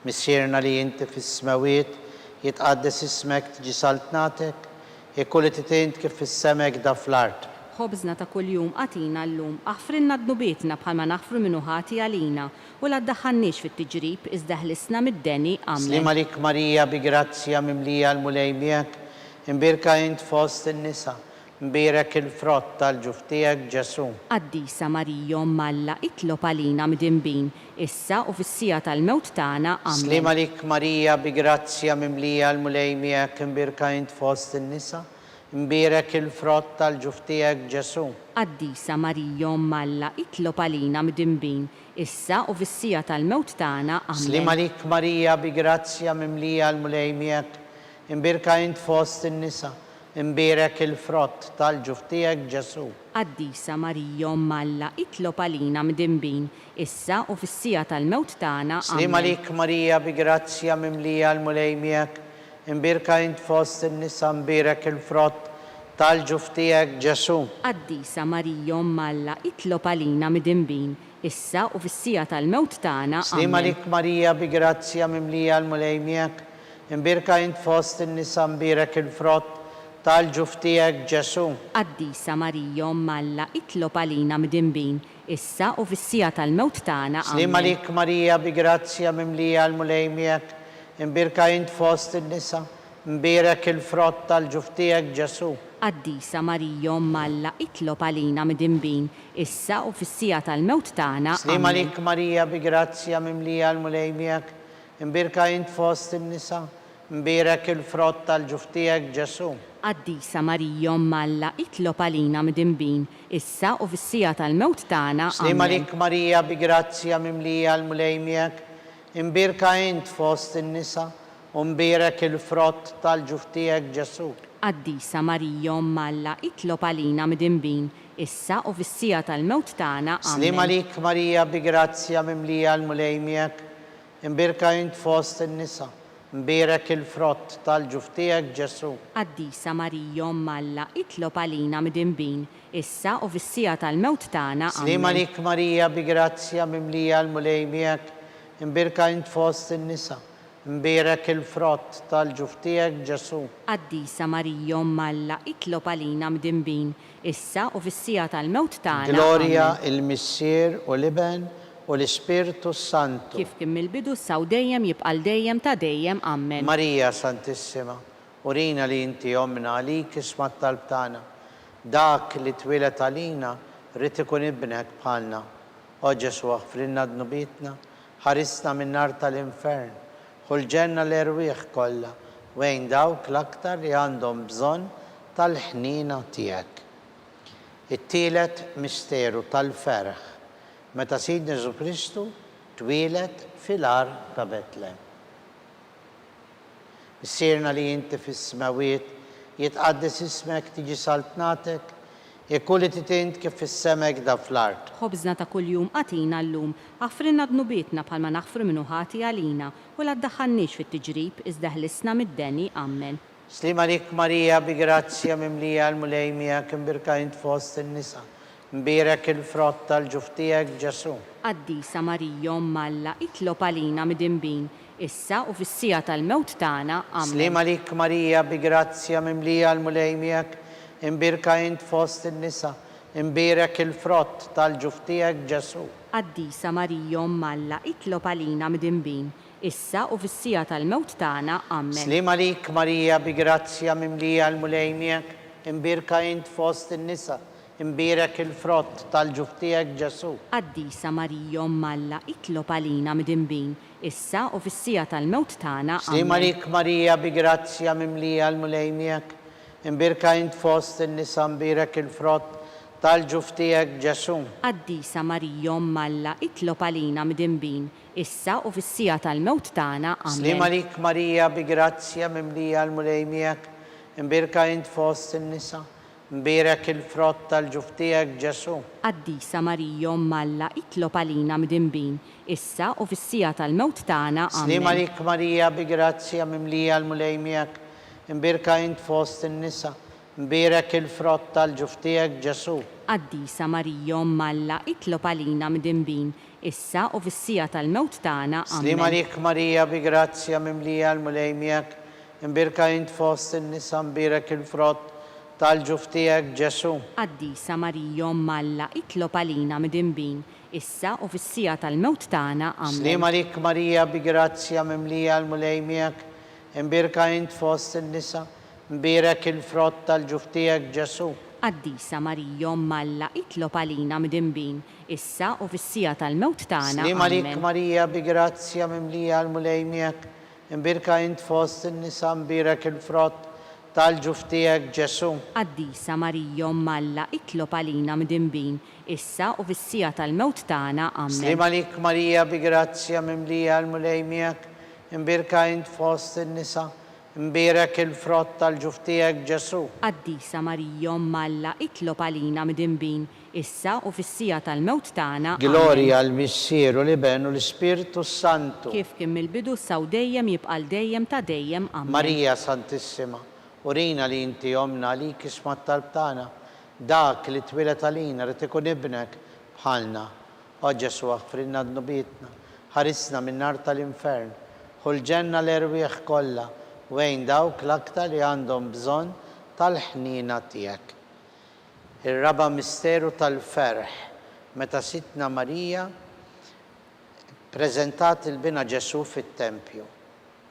Missierna li inti fis-smawiet jitqaddes ismek tiġi saltnatek, jekk li titint kif fis-semek da fl-art. Ħobżna ta' kuljum qatina llum, aħfrinna d-nubietna bħalma naħfru minnu ħati għalina u la ddaħħalniex fit-tiġrib iżda ħlisna mid-deni. Amen. Slima lik Marija bi grazzja mimlija l-mulej miegħek, imbirka int fost in-nisa, imbirek il-frott tal-ġuftijek Ġesu. Qaddisa Marija Malla, itlob għalina mdimbin, issa u fis-sija tal-mewt tagħna. Amen. Slima lik Marija bi grazzja mimlija l-mulej miegħek, imbirka int fost in-nisa, imbirek il-frott tal-ġuftijek Ġesu. Qaddisa Marija Malla, itlob għalina mdimbin, issa u fis-sija tal-mewt tagħna. Amen. Slima lik Marija bi grazzja mimlija l-mulej miegħek, imbirka int fost in-nisa, imbirek il-frott tal-ġuftijek Ġesu. Qaddisa Marija Malla, itlob għalina mdimbin, issa u fis-sija tal-mewt tagħna. Slima lik Marija bi grazzja mimlija l-mulej miegħek, imbirka int fost in-nisa, imbirek il-frott tal-ġuftijek Ġesu. Qaddisa Marija Malla, itlob għalina mdimbin, issa u fis-sija tal-mewt tagħna. Slima lik Marija bi grazzja mimlija l-mulej miegħek, imbirka int fost in-nisa, imbirek il-frott tal-ġuftijek Ġesu. Qaddisa Marija Malla, itlob għalina mdimbin, issa u fis-sija tal-mewt tagħna. Slima lik Marija bi grazzja mimlija l-mulej miegħek, imbirka int fost in-nisa, imbirek il-frott tal-ġuftijek Ġesu. Qaddisa Marija Malla, itlob għalina mdimbin, issa u fis-sija tal-mewt tagħna. Slima lik Marija bi grazzja mimlija l-mulej miegħek, imbirka int fost in-nisa, imbirek il-frott tal-ġuftijek Ġesu. Qaddisa Marija Malla, itlob għalina mdimbin, issa u fis-sija tal-mewt tagħna. Slima lik Marija bi grazzja mimlija l-mulej miegħek, imbirka int fost in-nisa, u imbirek il-frott tal-ġuftijek Ġesu. Qaddisa Marija Malla, itlob għalina mdimbin, issa u fis-sija tal-mewt tagħna. Slima lik Marija bi grazzja mimlija l-mulej miegħek, imbirka int fost in-nisa, imbirek il-frott tal-ġuftijek Ġesu. Qaddisa Marija Malla, itlob għalina mdimbin, issa u fis-sija tal-mewt tagħna. Slima lik Marija bi grazzja mimlija l-mulej miegħek, imbirka int fost in-nisa, imbirek il-frott tal-ġuftijek Ġesu. Qaddisa Marija Malla, itlob għalina mdimbin, issa u fis-sija tal-mewt tagħna. Gloria il-Missier u l-Iben u l-Ispirtu Santu. Kif kien mill-bidu saw dejjem jibqal dejjem ta' dejjem. Amen. Marija Santissima, urina li inti omna, għalik ismat tal-btana, dak li twilet għalina rrit ikun ibnek bħalna. O Ġesu aħfrinna d-nubietna, ħarisna minn nar tal-infern, ħulġenna l-erwieħ kollha, wejn dawk l-aktar li għandhom bżonn tal-ħnina tiegħek. It-tielet misteru tal-ferħ meta Sidna Ġesu Kristu twilet fil-ar ta' Betlem. Missierna li inti fis-smawiet jitqaddes ismek tiġi saltnatek, jekk li titint kif fis-semek da fl-art. Ħobżna ta' kuljum qatina llum, aħfrinna d-nubietna bħalma naħfru minnu ħati għalina u la ddaħħalniex fit-tiġrib iżda ħlisna mid-deni. Amen. Slima lik Marija bi grazzja mimlija l-mulej miegħek, imbirka int fost in-nisa, imbirek il-frott tal-ġuftijek Ġesu. Qaddisa Marija Malla, itlob għalina mdimbin, issa u fis-sija tal-mewt tagħna. Amen. Slima lik Marija bi grazzja mimlija l-mulej miegħek, imbirka int fost in-nisa, imbirek il-frott tal-ġuftijek Ġesu. Qaddisa Marija Malla, itlob għalina mdimbin, issa u fis-sija tal-mewt tagħna. Amen. Slima lik Marija bi grazzja mimlija l-mulej miegħek, imbirka int fost in-nisa, imbirek il-frott tal-ġuf tiegħek Ġesu. Qaddisa Marija Umm Alla, itlob għalina midinbin, issa u fis-sija tal-mewt tagħna. Slima lik Marija bi grazzja mimlija l-mulej miegħek, imbirka int fost in-nisa, imbirek il-frott tal-ġuf tiegħek Ġesu. Qaddisa Marija Umm Alla, itlob għalina midinbin, issa u fis-sija tal-mewt tagħna. Slima lik Marija bi grazzja mimlija l-mulej miegħek, imbirka int fost in-nisa, imbirek il-frott tal-ġuf tiegħek Ġesu. Qaddisa Marija Umm Alla, itlob għalina midinbin, issa u fis-sija tal-mewt tagħna. Slima lik Marija bi grazzja mimlija l-mulej miegħek, imbirka int fost in-nisa, imbirek il-frott tal-ġuf tiegħek Ġesu. Qaddisa Marija Umm Alla, itlob għalina midinbin, issa u fis-sija tal-mewt tagħna. Slima lik Marija bi grazzja mimlija l-mulej miegħek, imbirka int fost in-nisa, imbirek il-frott tal-ġuf tiegħek Ġesu. Qaddisa Marija Umm Alla, itlob għalina midinbin, issa u fis-sija tal-mewt tagħna. Slima lik Marija bi grazzja mimlija l-mulej miegħek, imbirka int fost in-nisa, imbirek il-frott tal-ġuf tiegħek Ġesu. Qaddisa Marija Umm Alla, itlob għalina midinbin, issa u fis-sija tal-mewt tagħna. Slima lik Marija bi grazzja mimlija l-mulej miegħek, imbirka int fost in-nisa, imbirek il-frott tal-ġuf tiegħek Ġesu. Qaddisa Marija Umm Alla, itlob għalina midinbin, issa u fis-sija tal-mewt tagħna. Slima lik Marija bi grazzja mimlija l-mulej miegħek, imbirka int fost in-nisa, imbirek il-frott tal-ġuf tiegħek Ġesu. Qaddisa Marija Umm Alla, itlob għalina midinbin, issa u fis-sija tal-mewt tagħna. Glorja l-Missieru li benu l-Ispirtu Santu. Kif kien mill-bidu saw dejjem jibqa' dejjem ta' dejjem. Amen. Marija Santissima, urina li inti omna li kisma tal-btana, dak li twilet għalina li tikun ibnek bħalna. O Ġesu għafrinna d-nubietna, ħarisna minn nar tal-infern, ħulġenna l-erwieħ kollha, wejn dawk l-aktar li għandhom bżonn tal-ħnina tiegħek. Ir-raba misteru tal-ferħ, meta sitna Marija preżentat il-bina Ġesu fit-tempju.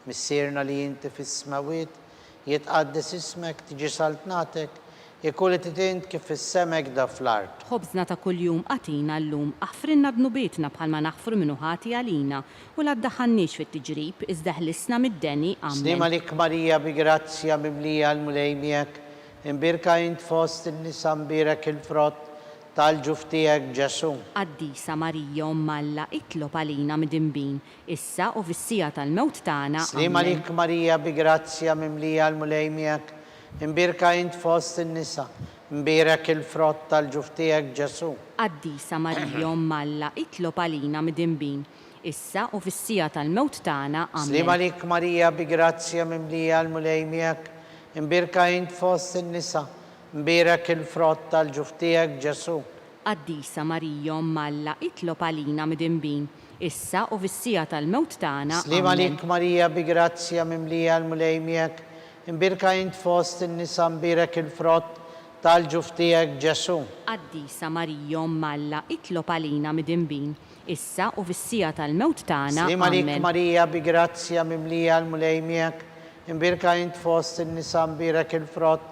Missierna li inti fis-smawiet, jitqaddis ismek, tiġi saltnatek, jekk li titint kif fis-semek da fl-art. Ħobżna ta' kuljum qatina llum, aħfrinna dnubietna bħalma naħfru minnu ħati għalina u la ddaħħalniex fit-tiġrib iżda ħlisna mid-deni. Slima lik Marija bi grazzja mimlija l-mulej miegħek, imbirka int fost in-nisa, imbirek il-frott tal-ġuf tiegħek Ġesu. Qaddisa Marija Umm Alla, itlob għalina midinbin, issa u fis-sija tal-mewt tagħna. Slima lik Marija bi grazzja mimlija l-mulej miegħek, imbirka int fost in-nisa, imbirek il-frott tal-ġuf tiegħek Ġesu. Qaddisa Marija Umm Alla, itlob għalina midinbin, issa u fis-sija tal-mewt tagħna. Slima lik Marija bi grazzja mimlija l-mulej miegħek, imbirka int fost in-nisa, imbirek il-frott tal-ġuf tiegħek Ġesu. Qaddisa Marija Umm Alla, itlob għalina midinbin, issa u fis-sija tal-mewt tagħna. Slima lik Marija bi grazzja mimlija l-mulej miegħek, imbirka int fost in-nisa, imbirek il-frott tal-ġuf tiegħek Ġesu. Qaddisa Marija Umm Alla, itlob għalina midinbin, issa u fis-sija tal-mewt tagħna. Slima lik Marija bi grazzja mimlija l-mulej miegħek, imbirka int fost in-nisa, imbirek il-frott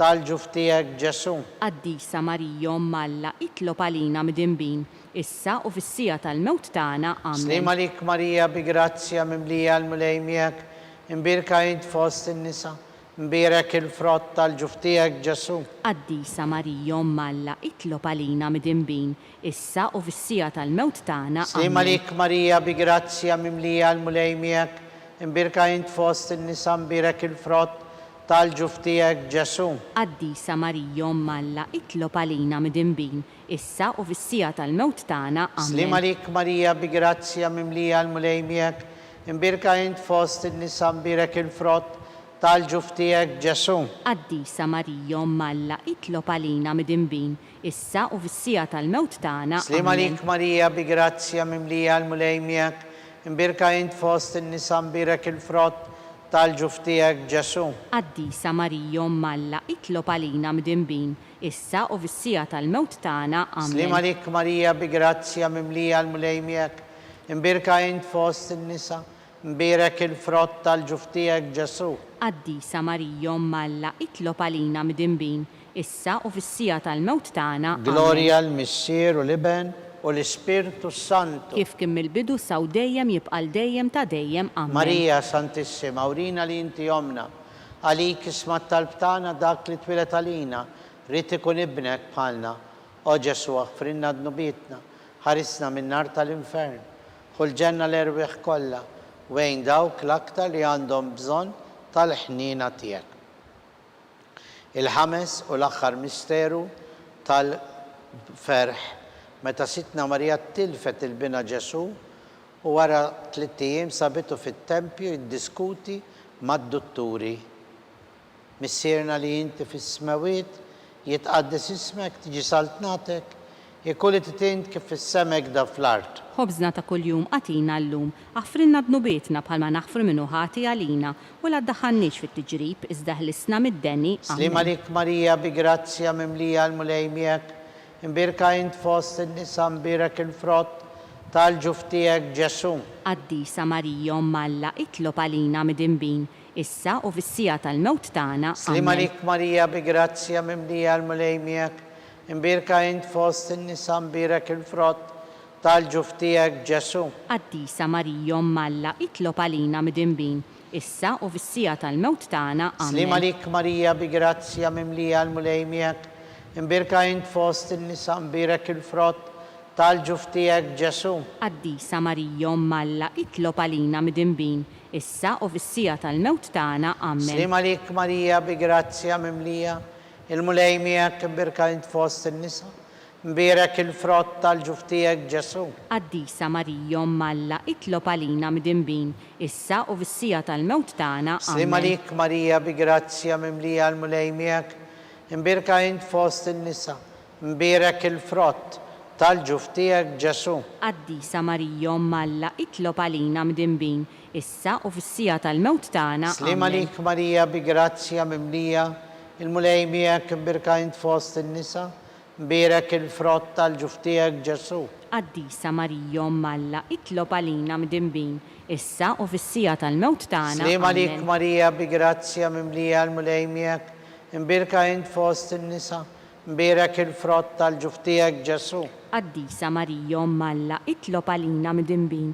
tal-ġuf tiegħek Ġesu. Qaddisa Marija Umm Alla, itlob għalina midinbin, issa u fis-sija tal-mewt tagħna. Slima lik Marija bi grazzja mimlija l-mulej miegħek, imbirka int fost in-nisa, imbirek il-frott tal-ġuf tiegħek Ġesu. Qaddisa Marija Umm Alla, itlob għalina midinbin, issa u fis-sija tal-mewt tagħna. Slima lik Marija bi grazzja mimlija l-mulej miegħek, imbirka int fost in-nisa, imbirek il-frott tal-ġuf tiegħek Ġesu. Qaddisa Marija Umm Alla, itlob għalina midinbin, issa u fis-sija tal-mewt tagħna. Slima lik Marija bi grazzja mimlija l-mulej miegħek, imbirka int fost in-nisa, imbirek il-frott tal-ġuf tiegħek Ġesu. Qaddisa Marija Umm Alla, itlob għalina midinbin, issa u fis-sija tal-mewt tagħna. Slima lik Marija bi grazzja mimlija l-mulej miegħek, imbirka int fost in-nisa, imbirek il-frott tal-ġuf tiegħek Ġesu. Qaddisa Marija Umm Alla, itlob għalina midinbin, issa u fis-sija tal-mewt tagħna. Slima lik Marija bi grazzja mimlija l-mulej miegħek, imbirka int fost in-nisa, mbirak il-frott tal-ġuf tiegħek Ġesu. Qaddisa Marija Malla, itlob għalina midinbin, issa u fis-sija tal-mewt tagħna. Gloria l-Missier u l-Iben u l-Ispirtu Santu. Kif kien mill-bidu saw dejjem jibqal dejjem ta' dejjem. Amen. Marija Santissima, urina li inti jomna, għalik ismat tal-btana dak li twilet għalina, rrit ikun ibnek bħalna. O Ġesu, aħfrinna d-nubitna, ħarisna minn nar tal-infern, kull ġenna l-erwieħ kollha, wejn dawk l-aktar li għandhom bżonn tal-ħnina tiegħek. Il-ħames u l-aħħar misteru tal-ferħ, meta sitna Marija tilfet il-bina Ġesu u wara 3 ijiem sabitu fit-tempju jiddiskuti mad-dutturi. Missierna li inti fis-smawiet jitqaddis ismek tiġi saltnatek, ikulli titint kif fis-semek da fl-art. Ħobżna ta' kuljum qatina llum, aħfrinna dnubietna bħalma naħfru minnu ħati għalina, u la ddaħħalniex fit-tiġrib iżda ħlisna mid-deni. Slim għalik Marija bi grazzja mimlija l-mulej miegħek, imbirka int fost in-nisa mbirek il-frott tal-ġuf tiegħek Ġesu. Qaddisa Marija Malla, itlob għalina midinbin, issa u fis-sija tal-mewt tagħna. Slim għalik Marija bi grazzja mimlija l-mulej miegħek, imbirka int fost in-nisa mbirek il-frott tal-ġuf tiegħek Ġesu. Qaddisa Marija Malla, itlob għalina midinbin, issa u fis-sija tal-mewt tagħna. Slim għalik Marija bi grazzja mimlija l-mulej miegħek, imbirka int fost in-nisa mbirek il-frott tal-ġuf tiegħek Ġesu. Qaddisa Marija Malla, itlob għalina midinbin, issa u fis-sija tal-mewt tagħna. Amen. Slim għalik Marija bi grazzja mimlija il-mulej miegħek, imbirka int fost in-nisa mbirek il-frott tal-ġuf tiegħek Ġesu. Qaddisa Marija Malla, itlob għalina midinbin, issa u fis-sija tal-mewt tagħna. Slim għalik Marija bi grazzja mimlija l-mulej miegħek, imbirka int fost in-nisa mbirek il-frott tal-ġuf tiegħek Ġesu. Qaddisa Marija Malla, itlob għalina midinbin, issa u fis-sija tal-mewt tagħna. Slim għalik Marija bi grazzja mimlija il-mulej miegħek, imbirka int fost in-nisa mbirek il-frott tal-ġuf tiegħek Ġesu. Qaddisa Marija Malla, itlob għalina midinbin, issa u fis-sija tal-mewt tagħna. Slim għalik Marija bi grazzja mimlija l-mulej miegħek, imbirka int fost in-nisa mbirek il-frott tal-ġuf tiegħek Ġesu. Qaddisa Marija Malla, itlob għalina midinbin,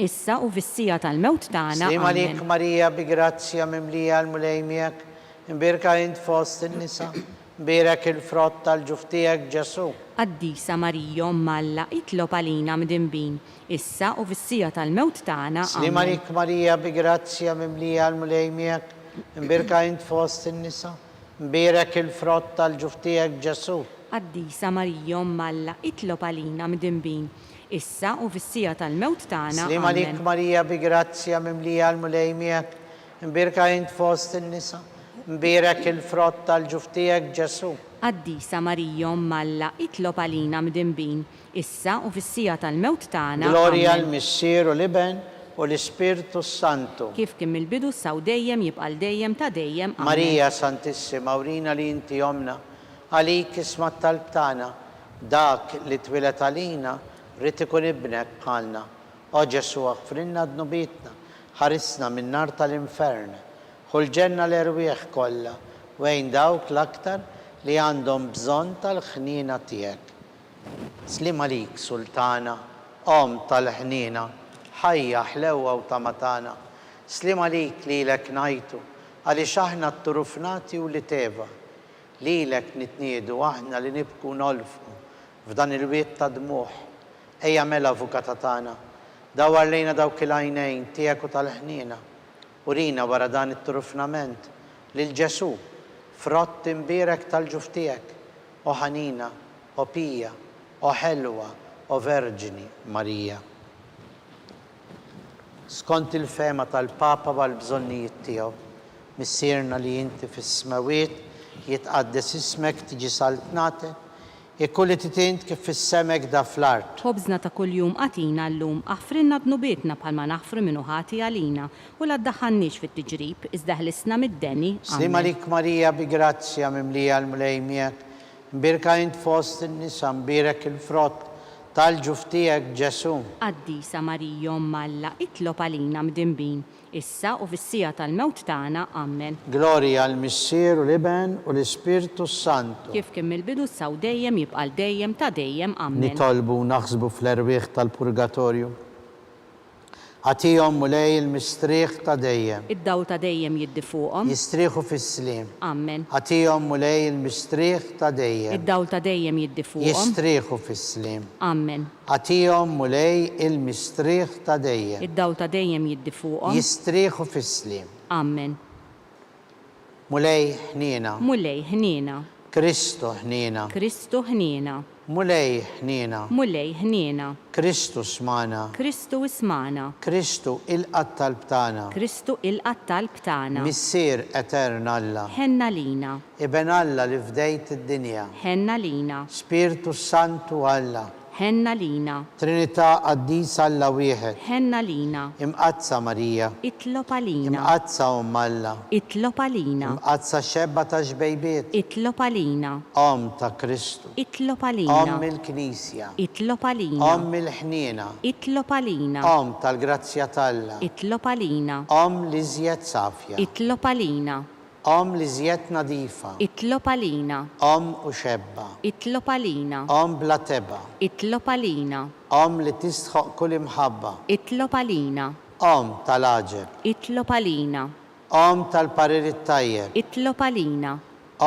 issa u fis-sija tal-mewt tagħna. Slim għalik Marija bi grazzja mimlija l-mulej miegħek, imbirka int fost in-nisa mbirek il-frott tal-ġuf tiegħek Ġesu. Qaddisa Marija Malla, itlob għalina midinbin, issa u fis-sija tal-mewt tagħna. Slim għalik Marija bi grazzja mimlija l-mulej miegħek, imbirka int fost in-nisa mbirek il-frott tal-ġuf tiegħek Ġesu. Qaddisa Marija Malla, itlob għalina midinbin, issa u fis-sija tal-mewt tagħna. Slim għalik Marija bi grazzja mimlija l-mulej miegħek, imbirka int fost in-nisa mbirek il-frott tal-ġuf tiegħek Ġesu. Qaddisa Marija Malla, itlob għalina midinbin, issa u fis-sija tal-mewt tagħna. Gloria l-Missier u l-Iben u l-Ispirtu Santu. Kif kien mill-bidu saw dejjem jibqal dejjem ta' dejjem. Amen. Marija Santissima, urina li inti jomna, għalik ismat tal-btana, dak li twilet għalina, rrit ikun ibnek bħalna. O Ġesu, aħfrinna d-nubitna, ħarisna minn nar tal-infern, kull ġenna l-erwieħ kollha, wejn dawk l-aktar li għandhom bżonn tal-ħnina tiegħek. Slim għalik Sultana, om tal-ħnina, ħajja ħlewwa u tamatana. Slim għalik lilek ngħidu, għaliex aħna t-turufnati u li teva. Lilek nitniedu aħna li nibku nolfku f'dan il-wiet ta' dmuħ. Ejja mela avukata tagħna, dawar lejna dawk il-għajnejn tiegħek u tal-ħnina. Urina wara dan it-turufnament lil Ġesu, frott imbirek tal-ġuf tiegħek, o ħanina, o pija, o ħelwa, o verġini Marija. Skont il-fema tal-Papa għal-bżonnijiet tiegħu, missierna li inti fis-smawiet jitqaddes ismek tiġi saltnatek, ikulli titint kif fis-semek da fl-art. Ħobżna ta' kuljum qatina llum, aħfrinna dnubietna bħalma naħfru minnu ħati għalina, u la ddaħħalniex fit-tiġrib iżda ħlisna mid-deni. Slim għalik Marija bi grazzja mimlija l-mulej miegħek, mbirka int fost in-nisa mbirek il-frott tal-ġuf tiegħek Ġesu. Qaddisa Marija Omm Alla, itlob għalina mdinbin, issa u fis-sija tal-mewt tagħna. Amen. Glorja għal Missier u l-Iben u l-Ispirtu Santu. Kif kien mill-bidu saw dejjem jibqal dejjem ta' dejjem. Amen. Nitolbu naħsbu fl-erwieħ tal-Purgatorju. Għatihom mulej il-mistrieħ ta' dejjem. Id-dawl ta' dejjem jiddi fuqhom. Jistrieħu fis-slim. Amen. Għatihom mulej il-mistrieħ ta' dejjem. Id-dawl ta' dejjem jiddi fuqhom. Jistrieħu fis-slim. Amen. Għatihom mulej il-mistrieħ ta' dejjem. Id-dawl ta' dejjem jiddi fuqhom. Jistrieħu fis-slim. Amen. Mulej ħnina. Mulej ħniena. Kristu ħnina. Kristu ħniena. Mulej ħnina. Mulej ħniena. Kristu smana. Kristu ismana. Kristu il-qattal btana. Kristu il-qattal btana. Missier etern Alla. Ħenna lina. Iben Alla li fdejt id-dinja. Ħenna lina. Spiritu Santu Alla. Ħenna lina. Trinità qaddisa Alla wieħed. Ħenna lina. Imqazza Marija. Itlob għalina. Imqazza Umm Alla. Itlob għalina. Imqazza xebba ta' xbejbiet. Itlob għalina. Om ta' Kristu. Itlob għalina. Om il-Knisja. Itlob għalina. Om il-ħniena. Itlob għalina. Om tal-grazzja talla. Itlob għalina. Om li żjed safja. Itlob għalina. Om li żjed nadifa. Itlob għalina. Om u xebba. Itlob għalina. Om bla teba. Itlob għalina. Om li tistħoq kull imħabba. Itlob għalina. Om tal-aġeb. Itlob għalina. Om tal-parir it-tajjeb. Itlob għalina.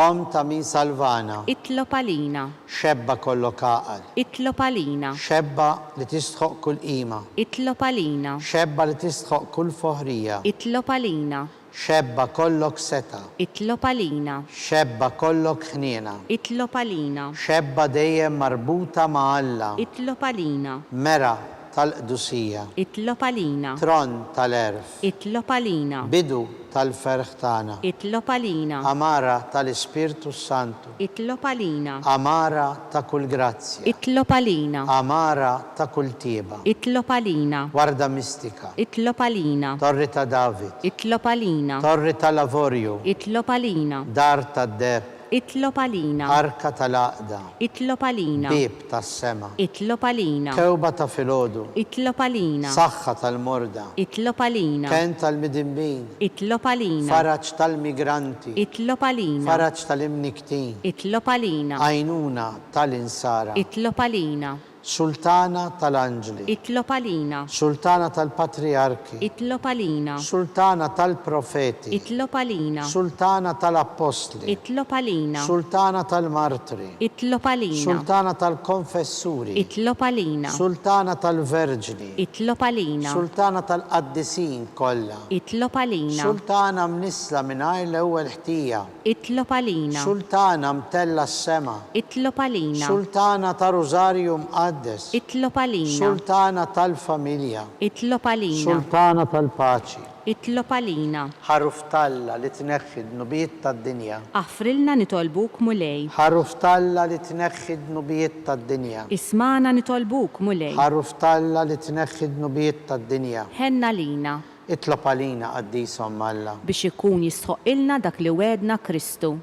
Om ta' min salvana. Itlob għalina. Xebba kollok aqal. Itlob għalina. Xebba li tistħoq kull qima. Itlob għalina. Xebba li tistħoq kull foħrija. Itlob għalina. Xebba kollok seta. Itlob għalina. Xebba kollok ħniena. Itlob għalina. Xebba dejjem marbuta ma' Alla. Itlob għalina. Mera tal-qdusija. Itlob għalina. Tron tal-erf. Itlob għalina. Bidu tal-ferħ tagħna. Itlob għalina. Amara tal-Ispirtu Santu. Itlob għalina. Amara ta' kull grazzja. Itlob għalina. Amara ta' kull tieba. Itlob għalina. Warda mistika. Itlob għalina. Torri ta' David. Itlob għalina. Torri tal-Lavorju. Itlob għalina. Dar tad-deb. Itlob għalina. Arka tal-Aqda. Itlob għalina. Bib tas-sema. Itlob għalina. Kewba ta' filodu. Itlob għalina. Saħħa tal-morda. Itlob għalina. Ken tal-midimbin. Itlob għalina. Faraġ tal-migranti. Itlob għalina. Faraġ tal-imniktin. Itlob għalina. Għajnuna tal-insara. Itlob għalina. Sultana tal-Anġli. Itlob għalina. Sultana tal-Patriarki. Itlob għalina. Sultana tal-Profeti. Itlob għalina. Sultana tal-Apostli. Itlob għalina. Sultana tal-Martri. Itlob għalina. Sultana tal-Konfessuri. Itlob għalina. Sultana tal-Verġni. Itlob għalina. Sultana tal-Qaddisin kollha. Itlob għalina. Sultana mnisla mingħajr l-ewwel ħtija. Itlob għalina. Sultana mtella s-sema. Itlob għalina. Sultana ta' Rosario mqaddes. Itlob għalina. Sultana tal-familja. Itlob għalina. Sultana tal-paċi. Itlob għalina. Ħaruf talla li tneħħi d-nubijiet tad-dinja. Aħfrilna nitolbuk mulej. Ħaruf talla li tneħħi d-nubijiet tad-dinja. Ismana nitolbuk mulej. Ħaruf talla li tneħħi d-nubijiet tad-dinja. Ħenna lina. Itlob għalina qaddisa Omm Alla. Biex ikun jistħoqilna dak li wedna Kristu.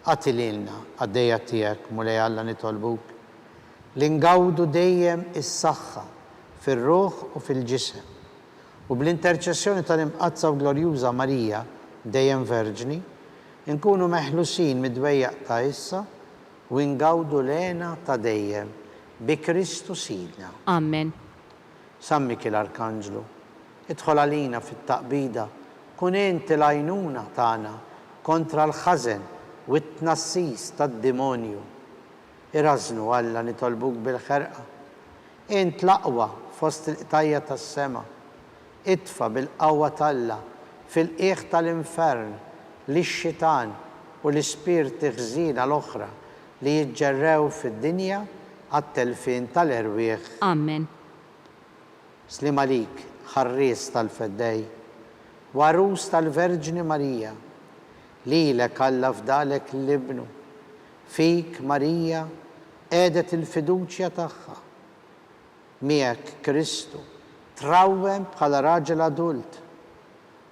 Għatililna għaddejja tiegħek mulej Alla nitolbuk. Li ngawdu dejjem is-saħħa fir-ruħ u fil-ġisem. U bl-interċessjoni tal-imqazza u glorjuża Marija, dejjem Verġni, nkunu meħlusin mid-dwejjaq ta' issa u ngawdu lena ta' dejjem bi Kristu Sidna. Amen. Sammik l-Arkanġlu, idħol għalina fit-taqbida, kun inti l-għajnuna tagħna kontra l-ħażen u t-tnassis tad-demonju. Iraznu Alla nitolbuk bil-ħerqa. Int l-aqwa fost il-qtajja tas-sema. Itfa bil-qawwa talla fil-qiegħ tal-infern lix-xitan u l-ispirti ħżina l-oħra li jiġġerrew fid-dinja għat-telfin tal-erwieħ. Amen. Slim għalik, ħarries tal-feddej, warus tal-Verġni Marija, lilek Alla fdalek l-ibnu, fik Marija għedet il-fiduċja tagħha. Miegħek Kristu trawwem bħala raġel adult.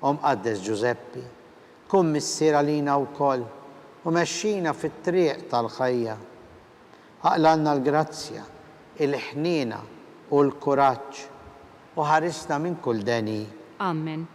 Qaddes Giuseppi, kun missier għalina wkoll u mexxina fit-triq tal-ħajja. Aqlanna l-grazzja il-ħnina u l-kuraġġ u ħarisna minn kull deni. Amen.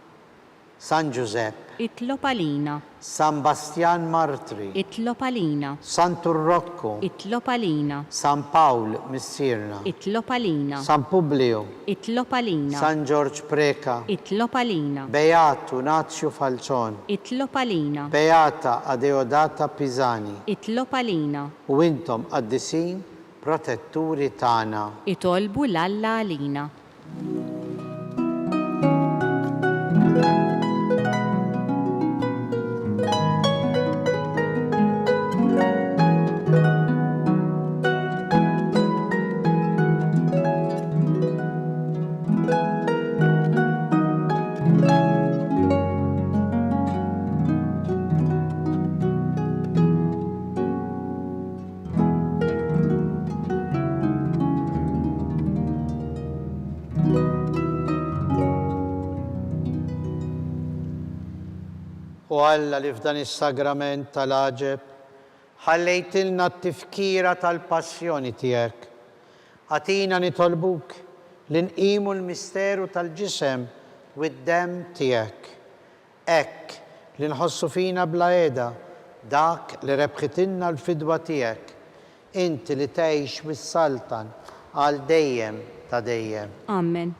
San Giuseppe, Itlob għalina. San Bastian Martri, Itlob għalina. San Turrocco, Itlob għalina. San Paul Missirna, Itlob għalina. San Publio, Itlob għalina. San George Preka, Itlob għalina. Beato Nazio Falzon, Itlob għalina. Beata Adeodata Pisani, Itlob għalina. u intom qaddisin protetturi tagħna. Itolbu l-Alla għalina. U Alla li f'dan is-sagrament tal-aġeb ħallejtilna t-tifkira tal-passjoni tiegħek. Għatina nitolbuk li nqimu l-misteru tal-ġisem u d-dem tiegħek. Hekk li nħossu fina bla qiegħda dak li rebħitilna l-fidwa tiegħek. Inti li tgħix bis-Saltan għal dejjem ta' dejjem. Amen.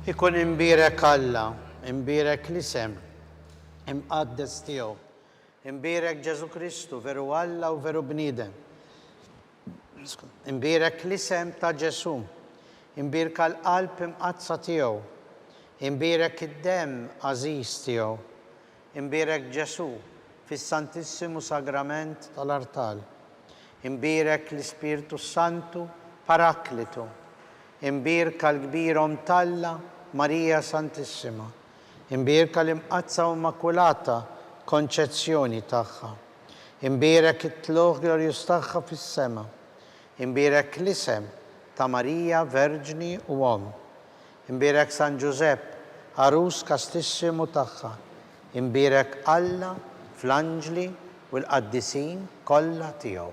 Ikun imbirek Alla, imbirek l-isem, imqaddes tiegħu, imbirek Ġesu Kristu, veru Alla u veru bniedem. Imbirek l-isem ta' Ġesu, imbirek l-qalb imqazza tiegħu, imbirek id-dem għażiż tiegħu, imbirek Ġesu fis-Santissimu Sagrament tal-Artal, imbirek l-Ispirtu Santu Paraklitu, imbirka l-kbirhom Talla Marija Santissima, imbirka l-imqazza u Immakulata Konċezzjoni tagħha, imbirek it-tluq glorjus tagħha fis-sema, imbirek l-isem ta' Marija Verġni u Om, imbirek San Giuseppe Arus Kastissimu tagħha, imbirek Alla fl-anġli u l-qaddisin kollha tiegħu.